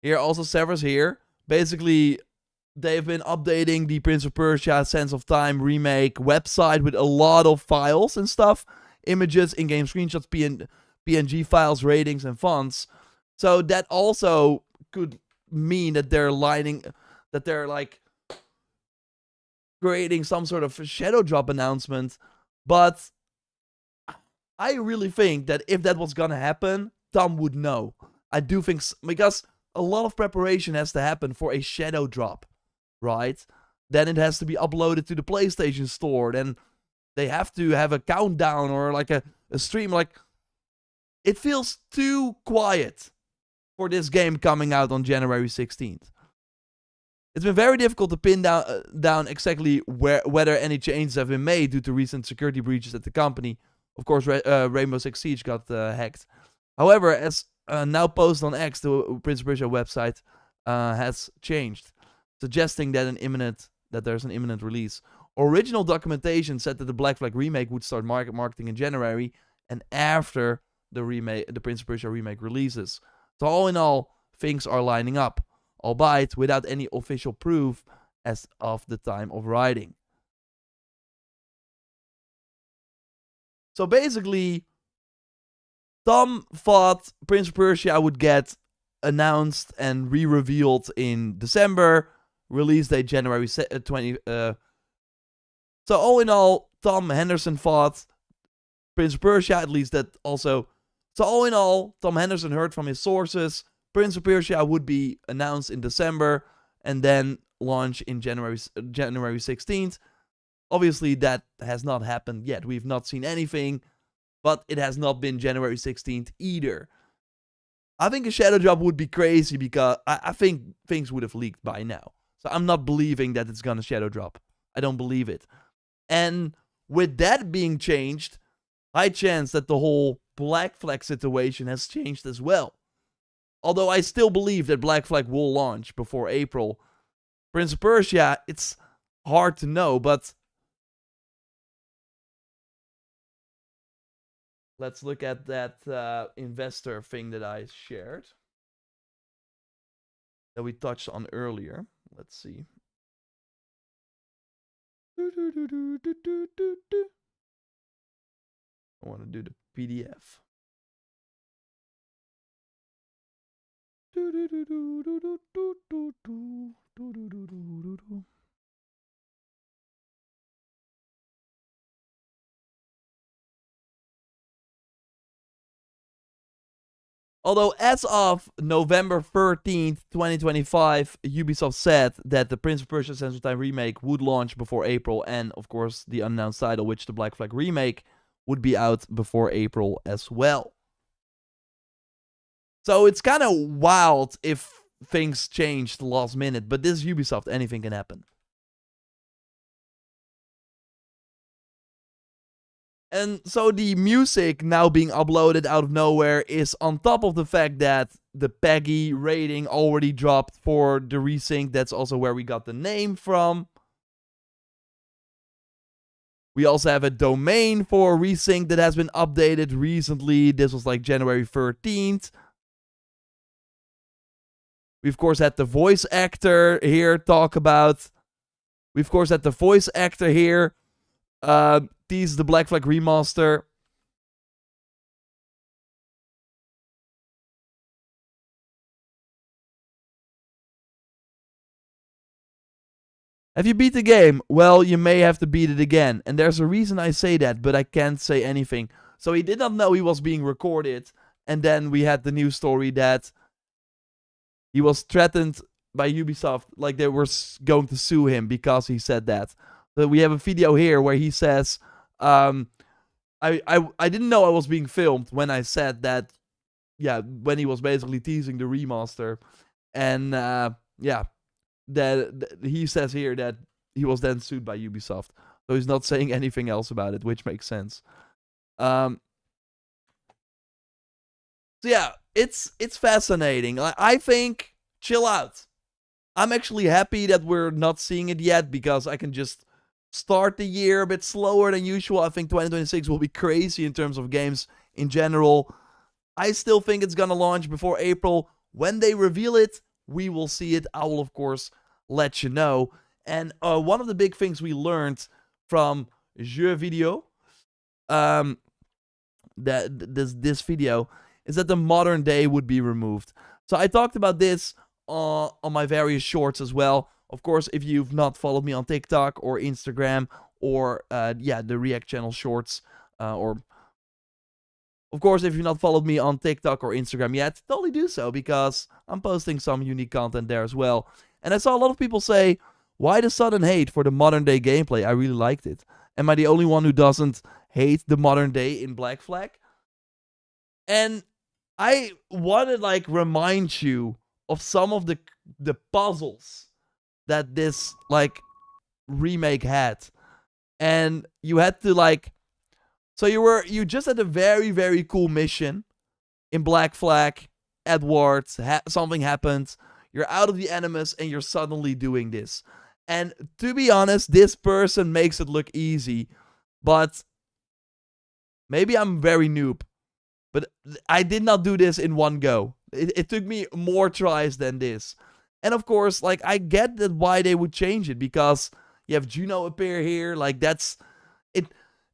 Here also Severus here. Basically, they've been updating the Prince of Persia Sands of Time remake website with a lot of files and stuff, images, in-game screenshots, PNG files, ratings, and fonts. So that also could mean that they're like creating some sort of shadow drop announcement. But I really think that if that was gonna happen, Tom would know. I do think, because a lot of preparation has to happen for a shadow drop, right? Then it has to be uploaded to the PlayStation Store. Then they have to have a countdown or like a stream. Like, it feels too quiet for this game coming out on January 16th. It's been very difficult to pin down exactly whether any changes have been made due to recent security breaches at the company. Of course, Rainbow Six Siege got hacked. However, as now posted on X, the Prince of Persia website has changed, suggesting that there's an imminent release. Original documentation said that the Black Flag remake would start marketing in January, and after the Prince of Persia remake releases. So all in all, things are lining up, albeit without any official proof as of the time of writing. So basically, Tom thought Prince of Persia would get announced and re-revealed in December, release date January 20. So all in all, Tom Henderson thought Prince of Persia, at least that also. So all in all, Tom Henderson heard from his sources Prince of Persia would be announced in December and then launch in January 16th. Obviously, that has not happened yet. We've not seen anything, but it has not been January 16th either. I think a shadow drop would be crazy because I think things would have leaked by now. So I'm not believing that it's gonna shadow drop. I don't believe it. And with that being changed, high chance that the whole Black Flag situation has changed as well. Although I still believe that Black Flag will launch before April. Prince of Persia, it's hard to know, but let's look at that investor thing that I shared, that we touched on earlier. Let's see. I want to do the PDF. Although as of November 13th, 2025, Ubisoft said that the Prince of Persia Sands of Time remake would launch before April, and of course the unannounced title, which the Black Flag remake, would be out before April as well. So it's kind of wild if things changed last minute, but this is Ubisoft, anything can happen. And so the music now being uploaded out of nowhere is on top of the fact that the PEGI rating already dropped for the resync. That's also where we got the name from. We also have a domain for resync that has been updated recently. This was like January 13th. We, of course, had the voice actor here talk about. We, of course, had the voice actor here tease the Black Flag remaster. Have you beat the game? Well, you may have to beat it again. And there's a reason I say that, but I can't say anything. So he did not know he was being recorded. And then we had the news story that he was threatened by Ubisoft, like they were going to sue him because he said that. But we have a video here where he says, I didn't know I was being filmed when I said that, yeah, when he was basically teasing the remaster. And, yeah, that he says here that he was then sued by Ubisoft. So he's not saying anything else about it, which makes sense. So yeah, it's fascinating. I think chill out. I'm actually happy that we're not seeing it yet because I can just start the year a bit slower than usual. I think 2026 will be crazy in terms of games in general. I still think it's gonna launch before April. When they reveal it, we will see it. I will, of course, let you know. And one of the big things we learned from Jeux Video, um, that this video, is that the modern day would be removed. So I talked about this on my various shorts as well. Of course, if you've not followed me on TikTok or Instagram or the React channel shorts, or of course, if you've not followed me on TikTok or Instagram yet, totally do so because I'm posting some unique content there as well. And I saw a lot of people say, why the sudden hate for the modern day gameplay? I really liked it. Am I the only one who doesn't hate the modern day in Black Flag? And I want to like remind you of some of the puzzles that this like remake had. And you had to like, so you just had a very, very cool mission in Black Flag, Edwards, something happens, you're out of the Animus and you're suddenly doing this. And to be honest, this person makes it look easy, but maybe I'm very noob. But I did not do this in one go. It took me more tries than this. And of course, like, I get that why they would change it, because you have Juno appear here, like, that's...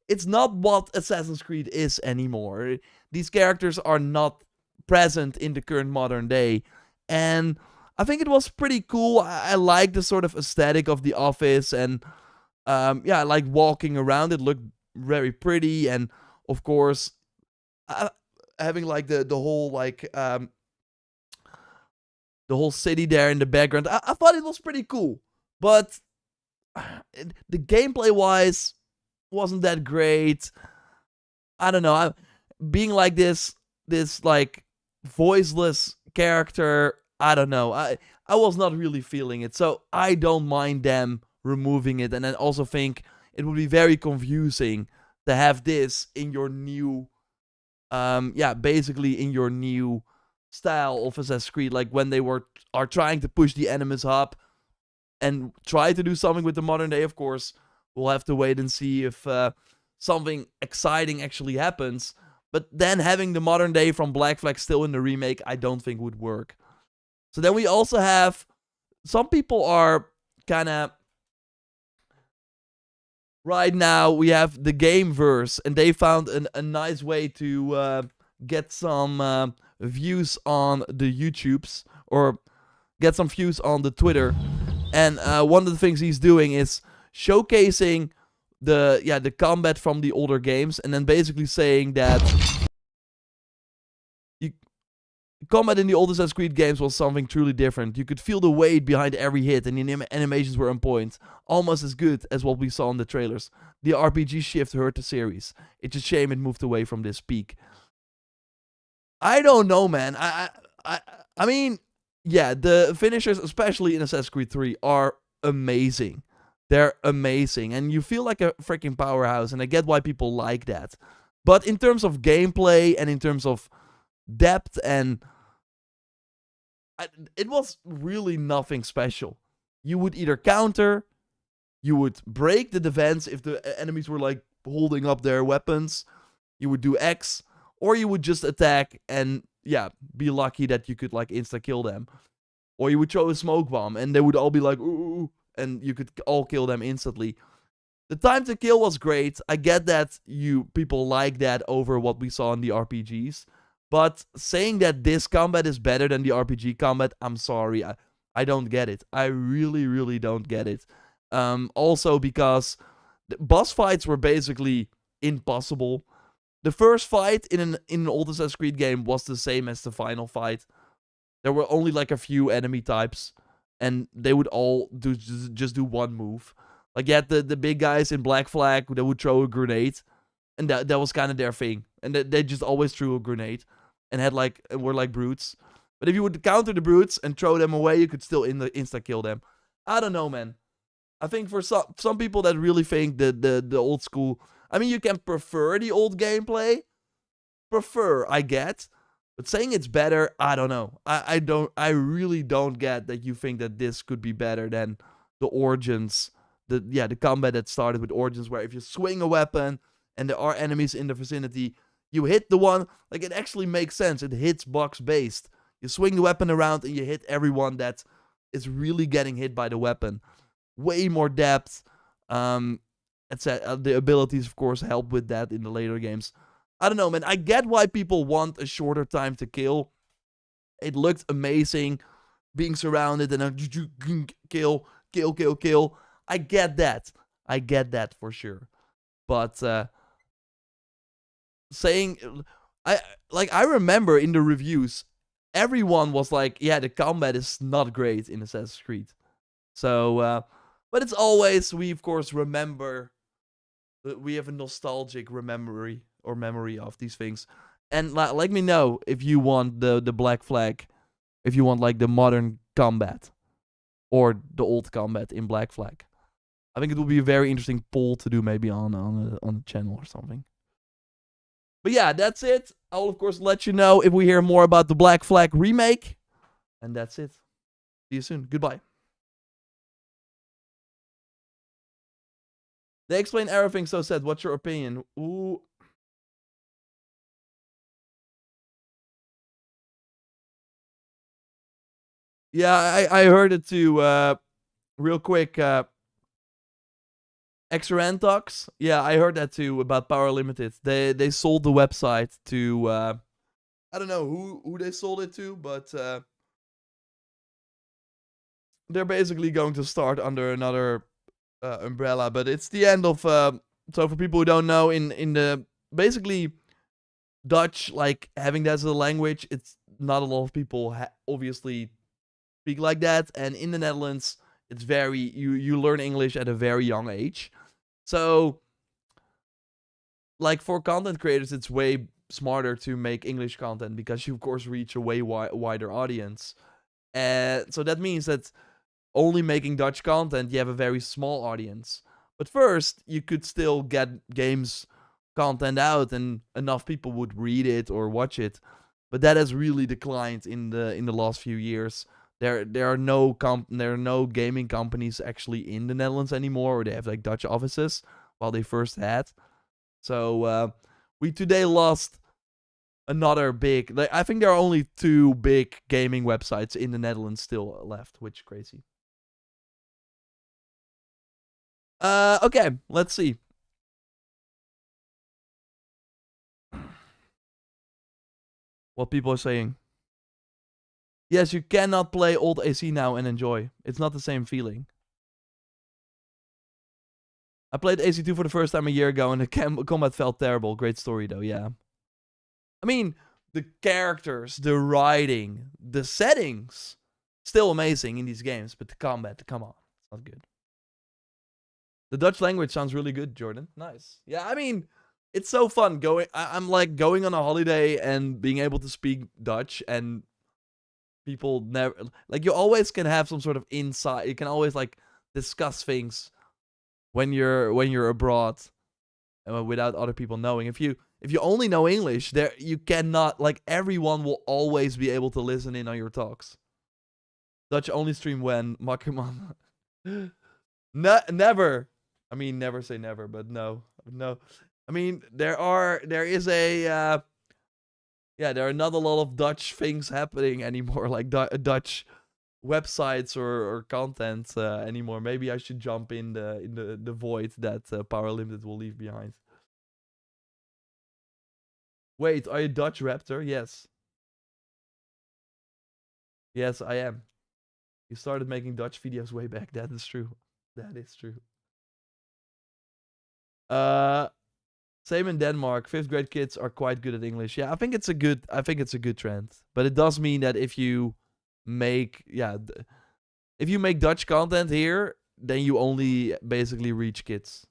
It's not what Assassin's Creed is anymore. These characters are not present in the current modern day. And I think it was pretty cool. I like the sort of aesthetic of the office, and I like walking around. It looked very pretty, and of course, having like the whole like the whole city there in the background. I thought it was pretty cool, but the gameplay wise wasn't that great. I don't know. Being like this like voiceless character, I don't know. I was not really feeling it, so I don't mind them removing it. And I also think it would be very confusing to have this in your new, basically in your new style of Assassin's Creed, like when they are trying to push the Animus up and try to do something with the modern day. Of course, we'll have to wait and see if something exciting actually happens. But then having the modern day from Black Flag still in the remake, I don't think would work. So then we also have, some people are kind of, right now we have the Gameverse, and they found a nice way to get some views on the YouTubes, or get some views on the Twitter. And one of the things he's doing is showcasing the combat from the older games, and then basically saying that combat in the old Assassin's Creed games was something truly different. You could feel the weight behind every hit, and the animations were on point, almost as good as what we saw in the trailers. The RPG shift hurt the series. It's a shame it moved away from this peak. I don't know, man. I mean, yeah, the finishers, especially in Assassin's Creed 3, are amazing. They're amazing, and you feel like a freaking powerhouse, and I get why people like that. But in terms of gameplay and in terms of depth, and it was really nothing special. You would either counter, you would break the defense if the enemies were like holding up their weapons, you would do X, or you would just attack and be lucky that you could like insta kill them, or you would throw a smoke bomb and they would all be like ooh, and you could all kill them instantly. The time to kill was great. I get that people like that over what we saw in the RPGs. But saying that this combat is better than the RPG combat, I'm sorry. I don't get it. I really, really don't get it. Also because the boss fights were basically impossible. The first fight in an old Assassin's Creed game was the same as the final fight. There were only like a few enemy types, and they would all just do one move. Like, you had the big guys in Black Flag, they would throw a grenade, and that was kind of their thing. And they just always threw a grenade, and were like brutes. But if you would counter the brutes and throw them away, you could still insta kill them. I don't know, man. I think for some people that really think the old school, I mean, you can prefer the old gameplay. Prefer, I get. But saying it's better, I don't know. I really don't get that you think that this could be better than the Origins. The combat that started with Origins, where if you swing a weapon and there are enemies in the vicinity, you hit the one. Like, it actually makes sense. It hits box based. You swing the weapon around and you hit everyone that is really getting hit by the weapon. Way more depth. The abilities, of course, help with that in the later games. I don't know, man. I get why people want a shorter time to kill. It looked amazing, being surrounded and then kill. I get that. I get that for sure. But I remember in the reviews, everyone was like, yeah, the combat is not great in Assassin's Creed. So, but it's always, we of course remember, we have a nostalgic memory of these things. And let me know if you want the Black Flag, if you want like the modern combat or the old combat in Black Flag. I think it will be a very interesting poll to do, maybe on the channel or something. But yeah, that's it. I'll of course let you know if we hear more about the Black Flag remake. And that's it. See you soon. Goodbye. They explain everything so sad. What's your opinion? Ooh. Yeah, I heard it too. Real quick. Exerantox. Yeah, I heard that too about Power Limited. They sold the website to I don't know who they sold it to, but they're basically going to start under another umbrella. But it's the end of so for people who don't know, in the basically Dutch, like having that as a language, it's not a lot of people obviously speak like that, and in the Netherlands, it's very you learn English at a very young age. So, like for content creators, it's way smarter to make English content because you of course reach a way wider audience. And so that means that only making Dutch content, you have a very small audience. But first, you could still get games content out and enough people would read it or watch it. But that has really declined in the last few years. There are no gaming companies actually in the Netherlands anymore, or they have like Dutch offices, while they first had. So we today lost another big. I think there are only 2 big gaming websites in the Netherlands still left, which is crazy. Okay, let's see. What people are saying. Yes, you cannot play old AC now and enjoy. It's not the same feeling. I played AC2 for the first time a year ago and the combat felt terrible. Great story though, yeah. I mean, the characters, the writing, the settings, still amazing in these games, but the combat, come on, it's not good. The Dutch language sounds really good, Jordan. Nice. Yeah, I mean, it's so fun going. I'm like going on a holiday and being able to speak Dutch, and people never like, you always can have some sort of insight. You can always like discuss things when you're abroad without other people knowing. If you only know English, there you cannot, like, everyone will always be able to listen in on your talks. Dutch only stream when Makkerman. Never. I mean, never say never, but no. I mean, there is a yeah, there are not a lot of Dutch things happening anymore, like Dutch websites or content anymore. Maybe I should jump in the void that Power Limited will leave behind. Wait, are you Dutch Raptor? Yes. Yes, I am. You started making Dutch videos way back. That is true. That is true. Same in Denmark. 5th grade kids are quite good at English. Yeah, I think it's a good trend. But it does mean that if you make Dutch content here, then you only basically reach kids.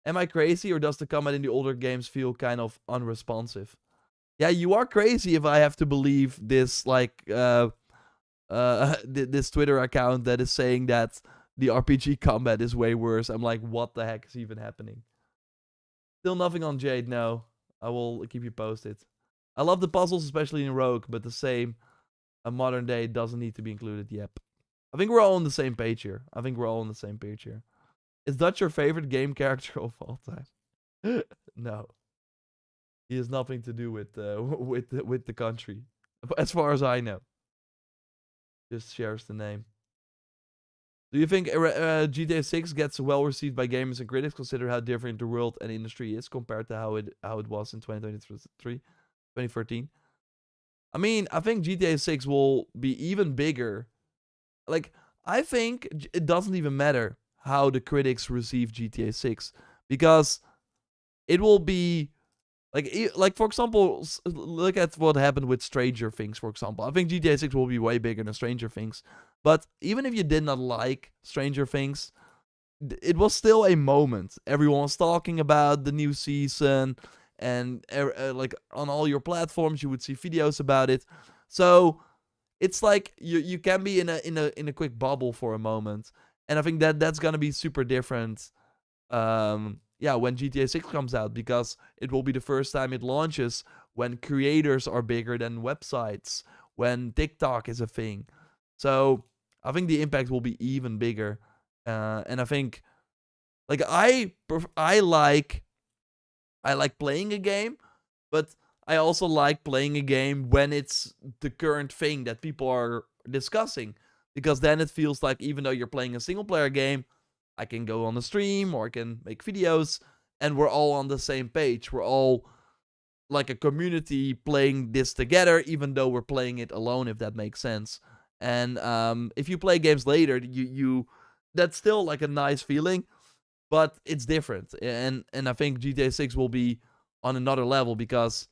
Am I crazy, or does the combat in the older games feel kind of unresponsive? Yeah, you are crazy if I have to believe this, like, this Twitter account that is saying that the RPG combat is way worse. I'm like, what the heck is even happening? Still nothing on Jade, no. I will keep you posted. I love the puzzles, especially in Rogue, but the same a modern day doesn't need to be included. Yep. I think we're all on the same page here. Is Dutch your favorite game character of all time? No. He has nothing to do with with the country, as far as I know. Just shares the name. Do you think GTA 6 gets well received by gamers and critics, consider how different the world and industry is compared to how it was in 2013? I mean, I think GTA 6 will be even bigger. Like, I think it doesn't even matter how the critics receive GTA 6, because it will be like for example, look at what happened with Stranger Things, for example. I think GTA 6 will be way bigger than Stranger Things. But even if you did not like Stranger Things, it was still a moment. Everyone was talking about the new season, and like on all your platforms you would see videos about it. So it's like you can be in a quick bubble for a moment, and I think that's gonna be super different. When GTA 6 comes out, because it will be the first time it launches when creators are bigger than websites, when TikTok is a thing. So I think the impact will be even bigger. And I think, like, I like playing a game, but I also like playing a game when it's the current thing that people are discussing, because then it feels like even though you're playing a single player game, I can go on the stream or I can make videos, and we're all on the same page. We're all like a community playing this together, even though we're playing it alone, if that makes sense. And if you play games later, you that's still like a nice feeling, but it's different. And I think GTA 6 will be on another level, because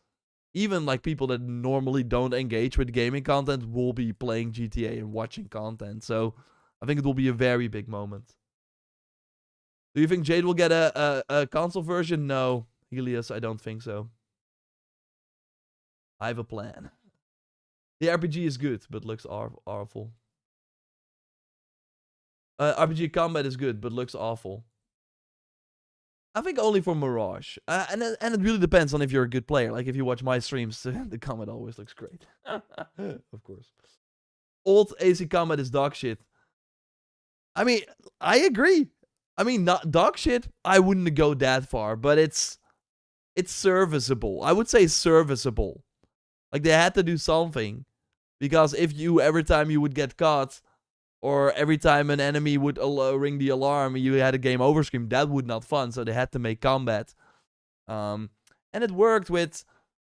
even like people that normally don't engage with gaming content will be playing GTA and watching content. So I think it will be a very big moment. Do you think Jade will get a console version? No, Helios, I don't think so. I have a plan. The RPG is good, but looks awful. RPG combat is good, but looks awful. I think only for Mirage. And it really depends on if you're a good player. Like, if you watch my streams, the combat always looks great. Of course. Old AC combat is dog shit. I mean, I agree. I mean, not dog shit, I wouldn't go that far, but it's serviceable. I would say serviceable. Like, they had to do something, because if every time you would get caught, or every time an enemy would ring the alarm, you had a game over screen, that would not fun. So they had to make combat. And it worked with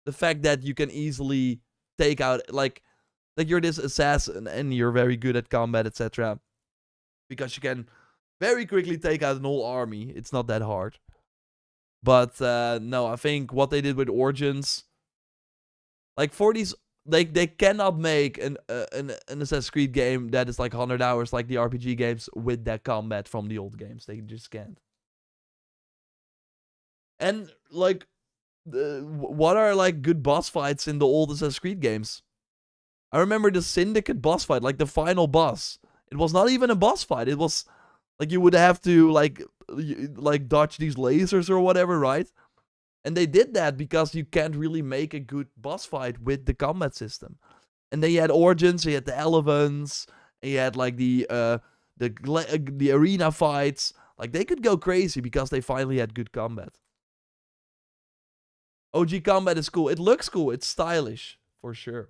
the fact that you can easily take out, like you're this assassin and you're very good at combat, etc. Because you can very quickly take out an whole army. It's not that hard. But no, I think what they did with Origins, like for these, they cannot make an Assassin's Creed game that is like 100 hours like the RPG games with that combat from the old games. They just can't. And like, what are like good boss fights in the old Assassin's Creed games? I remember the Syndicate boss fight, like the final boss. It was not even a boss fight. It was like you would have to like dodge these lasers or whatever, right? And they did that because you can't really make a good boss fight with the combat system. And then you had Origins, you had the Elephants, and you had like the arena fights. Like, they could go crazy because they finally had good combat. OG combat is cool. It looks cool. It's stylish, for sure.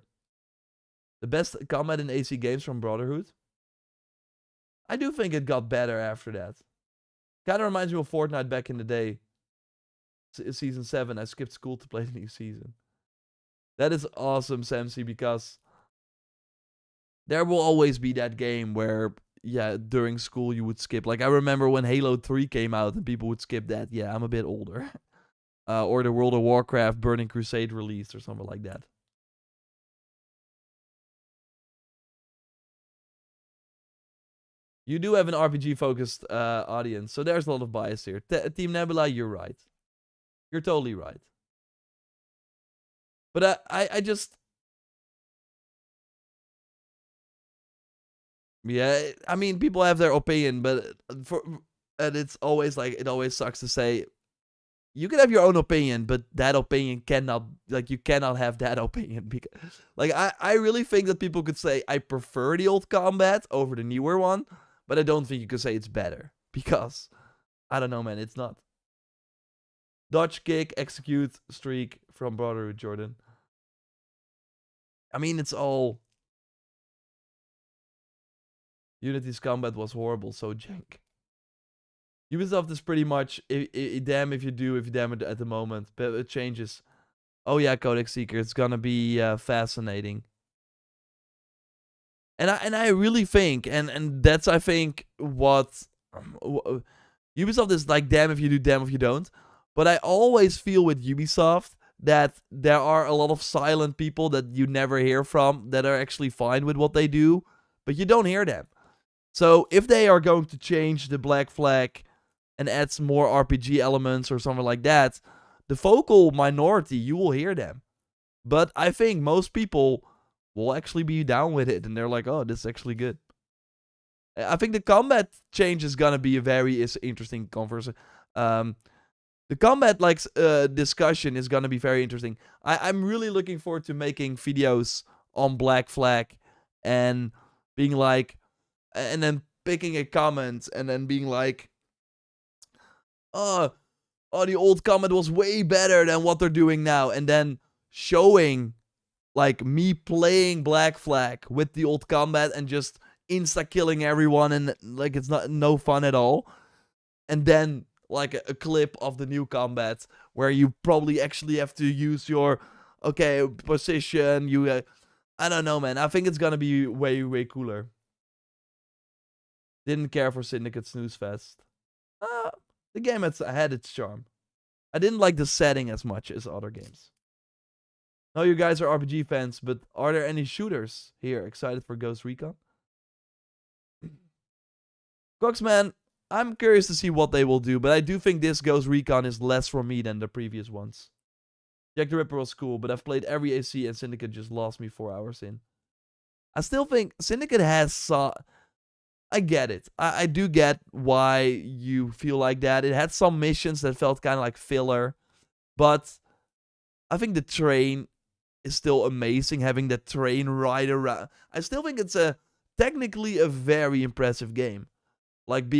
The best combat in AC games from Brotherhood? I do think it got better after that. Kind of reminds me of Fortnite back in the day. Season 7, I skipped school to play the new season. That is awesome, Samsy, because there will always be that game where, yeah, during school you would skip. Like, I remember when Halo 3 came out and people would skip that. Yeah, I'm a bit older. Or the World of Warcraft Burning Crusade release or something like that. You do have an RPG-focused audience, so there's a lot of bias here. Team Nebula, you're right. You're totally right. But I just... Yeah, I mean, people have their opinion, but and it's always like, it always sucks to say, you can have your own opinion, but that opinion cannot, like, you cannot have that opinion. Because, like, I really think that people could say, I prefer the old combat over the newer one, but I don't think you could say it's better. Because, I don't know, man, it's not. Dodge, kick, execute, streak from Brotherhood, Jordan. I mean, it's all... Unity's combat was horrible, so jank. Ubisoft is pretty much damn if you do, if you damn it at the moment. But it changes. Oh yeah, Codex Seeker. It's gonna be fascinating. And I really think, and that's I think what Ubisoft is like, damn if you do, damn if you don't. But I always feel with Ubisoft that there are a lot of silent people that you never hear from that are actually fine with what they do, but you don't hear them. So if they are going to change the Black Flag and add some more RPG elements or something like that, the vocal minority, you will hear them. But I think most people will actually be down with it, and they're like, oh, this is actually good. I think the combat change is gonna be a very interesting conversation. The combat discussion is gonna be very interesting. I'm really looking forward to making videos on Black Flag and being like, and then picking a comment and then being like, oh, the old comment was way better than what they're doing now. And then showing, like, me playing Black Flag with the old combat and just insta-killing everyone and, like, it's no fun at all. And then, like, a clip of the new combat where you probably actually have to use your, position. I don't know, man. I think it's gonna be way, way cooler. Didn't care for Syndicate Snooze Fest. The game had its charm. I didn't like the setting as much as other games. No, you guys are RPG fans, but are there any shooters here? Excited for Ghost Recon? Coxman, I'm curious to see what they will do, but I do think this Ghost Recon is less for me than the previous ones. Jack the Ripper was cool, but I've played every AC and Syndicate just lost me 4 hours in. I still think Syndicate has... I get it. I do get why you feel like that. It had some missions that felt kind of like filler. But I think the train is still amazing. Having that train ride around. I still think it's technically a very impressive game. Like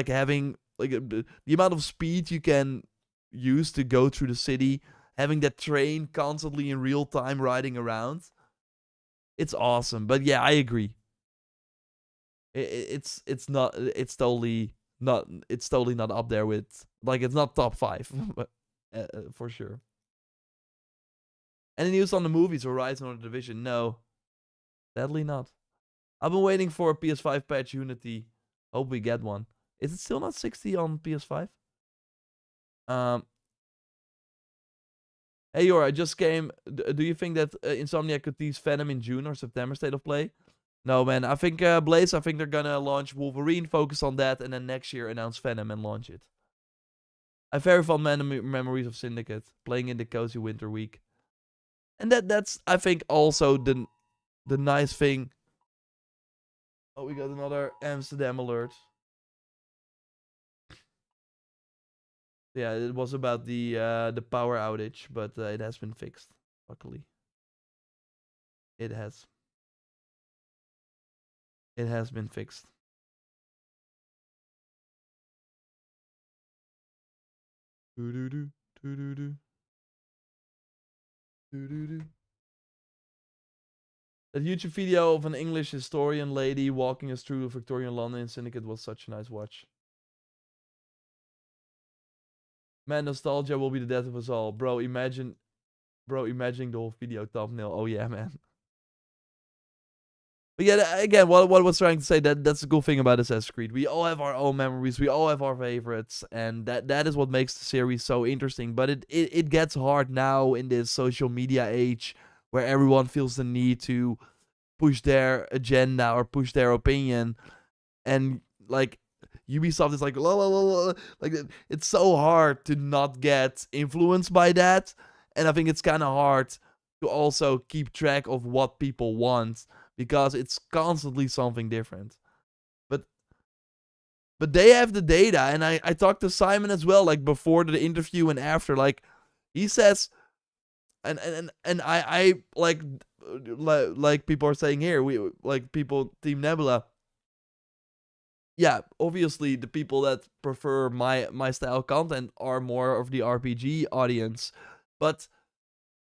having the amount of speed you can use to go through the city. Having that train constantly in real time riding around. It's awesome. But yeah, I agree. It's totally not up there with, like, it's not top 5 for sure. Any news on the movies, Horizon or The Division? No, sadly not. I've been waiting for a PS5 patch Unity. Hope we get one. Is it still not 60 on PS5? Hey Yor, I just came. Do you think that Insomniac could tease Venom in June or September State of Play? No, man. I think Blaze, I think they're gonna launch Wolverine, focus on that, and then next year announce Venom and launch it. I have very fond memories of Syndicate, playing in the cozy winter week. And that's, I think, also the nice thing. Oh, we got another Amsterdam alert. Yeah, it was about the power outage, but it has been fixed, luckily. It has. It has been fixed. Doo-doo-doo, doo-doo-doo. Doo-doo-doo. That YouTube video of an English historian lady walking us through Victorian London in Syndicate was such a nice watch. Man, nostalgia will be the death of us all. Bro, imagining the whole video thumbnail. Oh yeah, man. But yeah, again, what I was trying to say, that's the cool thing about Assassin's Creed. We all have our own memories. We all have our favorites. And that is what makes the series so interesting. But it gets hard now in this social media age where everyone feels the need to push their agenda or push their opinion. And, like, Ubisoft is like, la, la, la, la. Like, it's so hard to not get influenced by that. And I think it's kind of hard to also keep track of what people want, because it's constantly something different. But But they have the data, and I talked to Simon as well, like before the interview and after. Like he says, and I like people are saying here, we like people Team Nebula. Yeah, obviously the people that prefer my style content are more of the RPG audience, but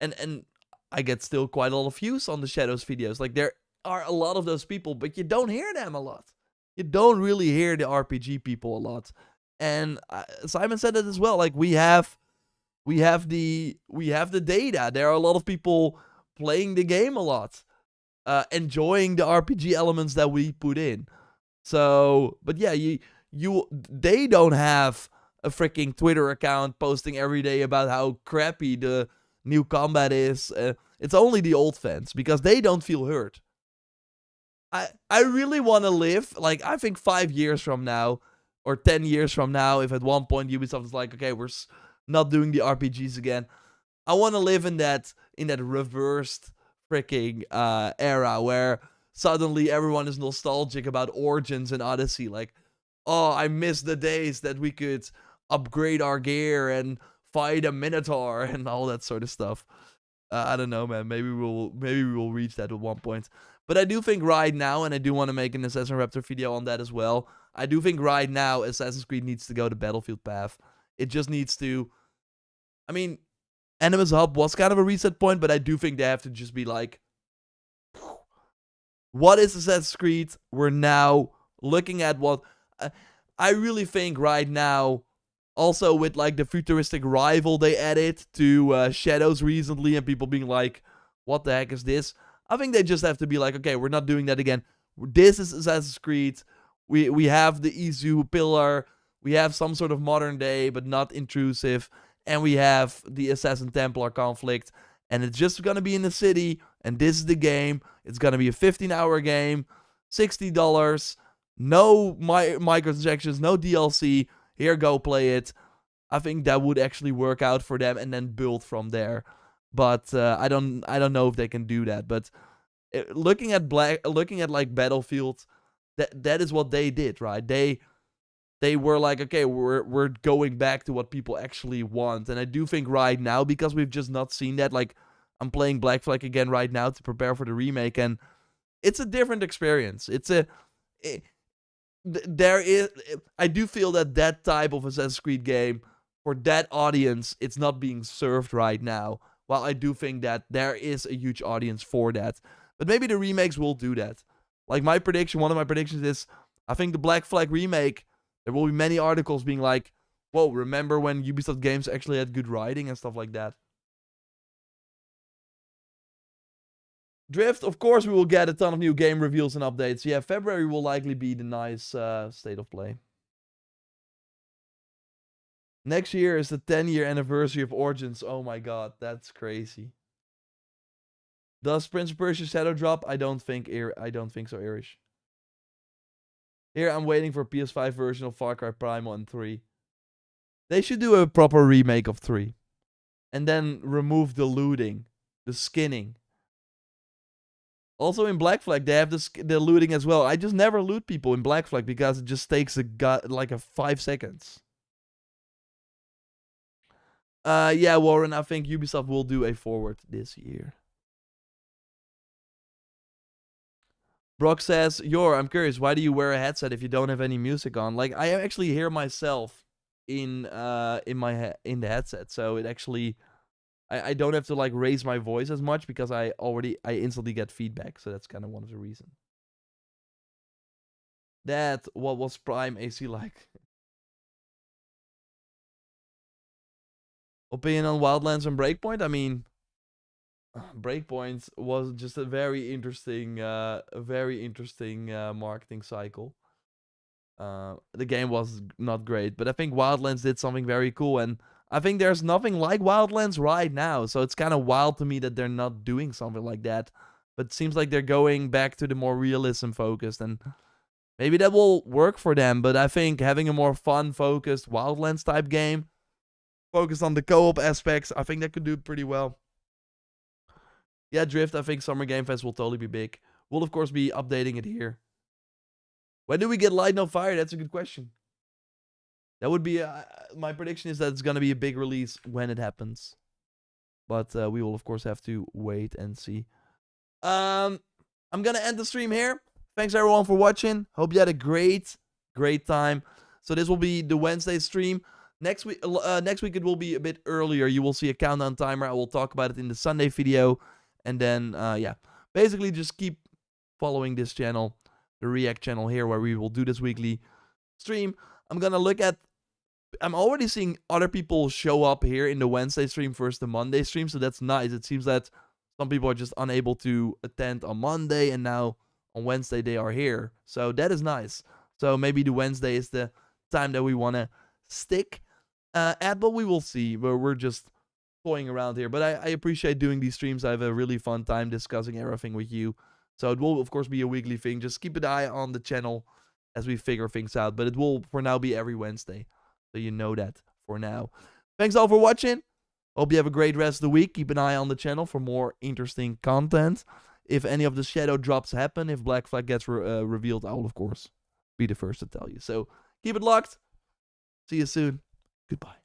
and I get still quite a lot of views on the Shadows videos. Like there are a lot of those people, but you don't hear them a lot. You don't really hear the RPG people a lot. And Simon said it as well. Like we have the data. There are a lot of people playing the game a lot, enjoying the RPG elements that we put in. So, but yeah, they don't have a freaking Twitter account posting every day about how crappy the new combat is. It's only the old fans because they don't feel hurt. I really want to live, like, I think 5 years from now or 10 years from now, if at one point Ubisoft is like, okay, we're not doing the RPGs again, I want to live in that reversed freaking era where suddenly everyone is nostalgic about Origins and Odyssey. Like, oh, I miss the days that we could upgrade our gear and fight a Minotaur and all that sort of stuff. I don't know, man. Maybe we will reach that at one point. But I do think right now, and I do want to make an Assassin's Raptor video on that as well, I do think right now Assassin's Creed needs to go the Battlefield path. It just needs to... I mean, Animus Hub was kind of a reset point, but I do think they have to just be like, what is Assassin's Creed? We're now looking at what... I really think right now, also with like the futuristic rival they added to Shadows recently, and people being like, what the heck is this? I think they just have to be like, okay, we're not doing that again. This is Assassin's Creed. We have the Izu pillar. We have some sort of modern day, but not intrusive. And we have the Assassin-Templar conflict. And it's just going to be in the city. And this is the game. It's going to be a 15-hour game. $60. No microtransactions. No DLC. Here, go play it. I think that would actually work out for them. And then build from there. But I don't know if they can do that. But looking at like Battlefield, that is what they did, right? They were like, okay, we're going back to what people actually want. And I do think right now, because we've just not seen that, like, I'm playing Black Flag again right now to prepare for the remake, and it's a different experience. I do feel that type of Assassin's Creed game, for that audience, it's not being served right now. While I do think that there is a huge audience for that. But maybe the remakes will do that. Like one of my predictions is, I think the Black Flag remake, there will be many articles being like, whoa, remember when Ubisoft games actually had good writing and stuff like that. Drift, of course we will get a ton of new game reveals and updates. Yeah, February will likely be the nice state of play. Next year is the 10-year anniversary of Origins. Oh my god, that's crazy. Does Prince of Persia Shadow drop? I don't think so, Irish. Here I'm waiting for PS5 version of Far Cry Primal and 3. They should do a proper remake of 3. And then remove the looting, the skinning. Also in Black Flag, they have the looting as well. I just never loot people in Black Flag because it just takes like 5 seconds. Yeah, Warren, I think Ubisoft will do a forward this year. Brock says, I'm curious, why do you wear a headset if you don't have any music on? Like, I actually hear myself in the headset, so it actually, I don't have to like raise my voice as much because I instantly get feedback, so that's kind of one of the reasons. What was Prime AC like? Opinion on Wildlands and Breakpoint? I mean, Breakpoint was just a very interesting marketing cycle. The game was not great, but I think Wildlands did something very cool, and I think there's nothing like Wildlands right now, so it's kind of wild to me that they're not doing something like that. But it seems like they're going back to the more realism focused, and maybe that will work for them, but I think having a more fun-focused Wildlands type game, focused on the co-op aspects, I think that could do pretty well. Yeah, Drift, I think Summer Game Fest will totally be big. We'll, of course, be updating it here. When do we get Light No Fire? That's a good question. That would be my prediction is that it's gonna be a big release when it happens, but we will of course have to wait and see. I'm gonna end the stream here. Thanks everyone for watching. Hope you had a great time. So this will be the Wednesday stream. Next week it will be a bit earlier. You will see a countdown timer. I will talk about it in the Sunday video, and then yeah, basically just keep following this channel, the React channel here, where we will do this weekly stream. I'm already seeing other people show up here in the Wednesday stream versus the Monday stream, so that's nice. It seems that some people are just unable to attend on Monday, and now on Wednesday they are here. So that is nice. So maybe the Wednesday is the time that we want to stick at, but we will see. We're just toying around here. But I appreciate doing these streams. I have a really fun time discussing everything with you. So it will, of course, be a weekly thing. Just keep an eye on the channel as we figure things out. But it will, for now, be every Wednesday. So you know that for now. Thanks all for watching. Hope you have a great rest of the week. Keep an eye on the channel for more interesting content. If any of the shadow drops happen, if Black Flag gets revealed, I will, of course, be the first to tell you. So keep it locked. See you soon. Goodbye.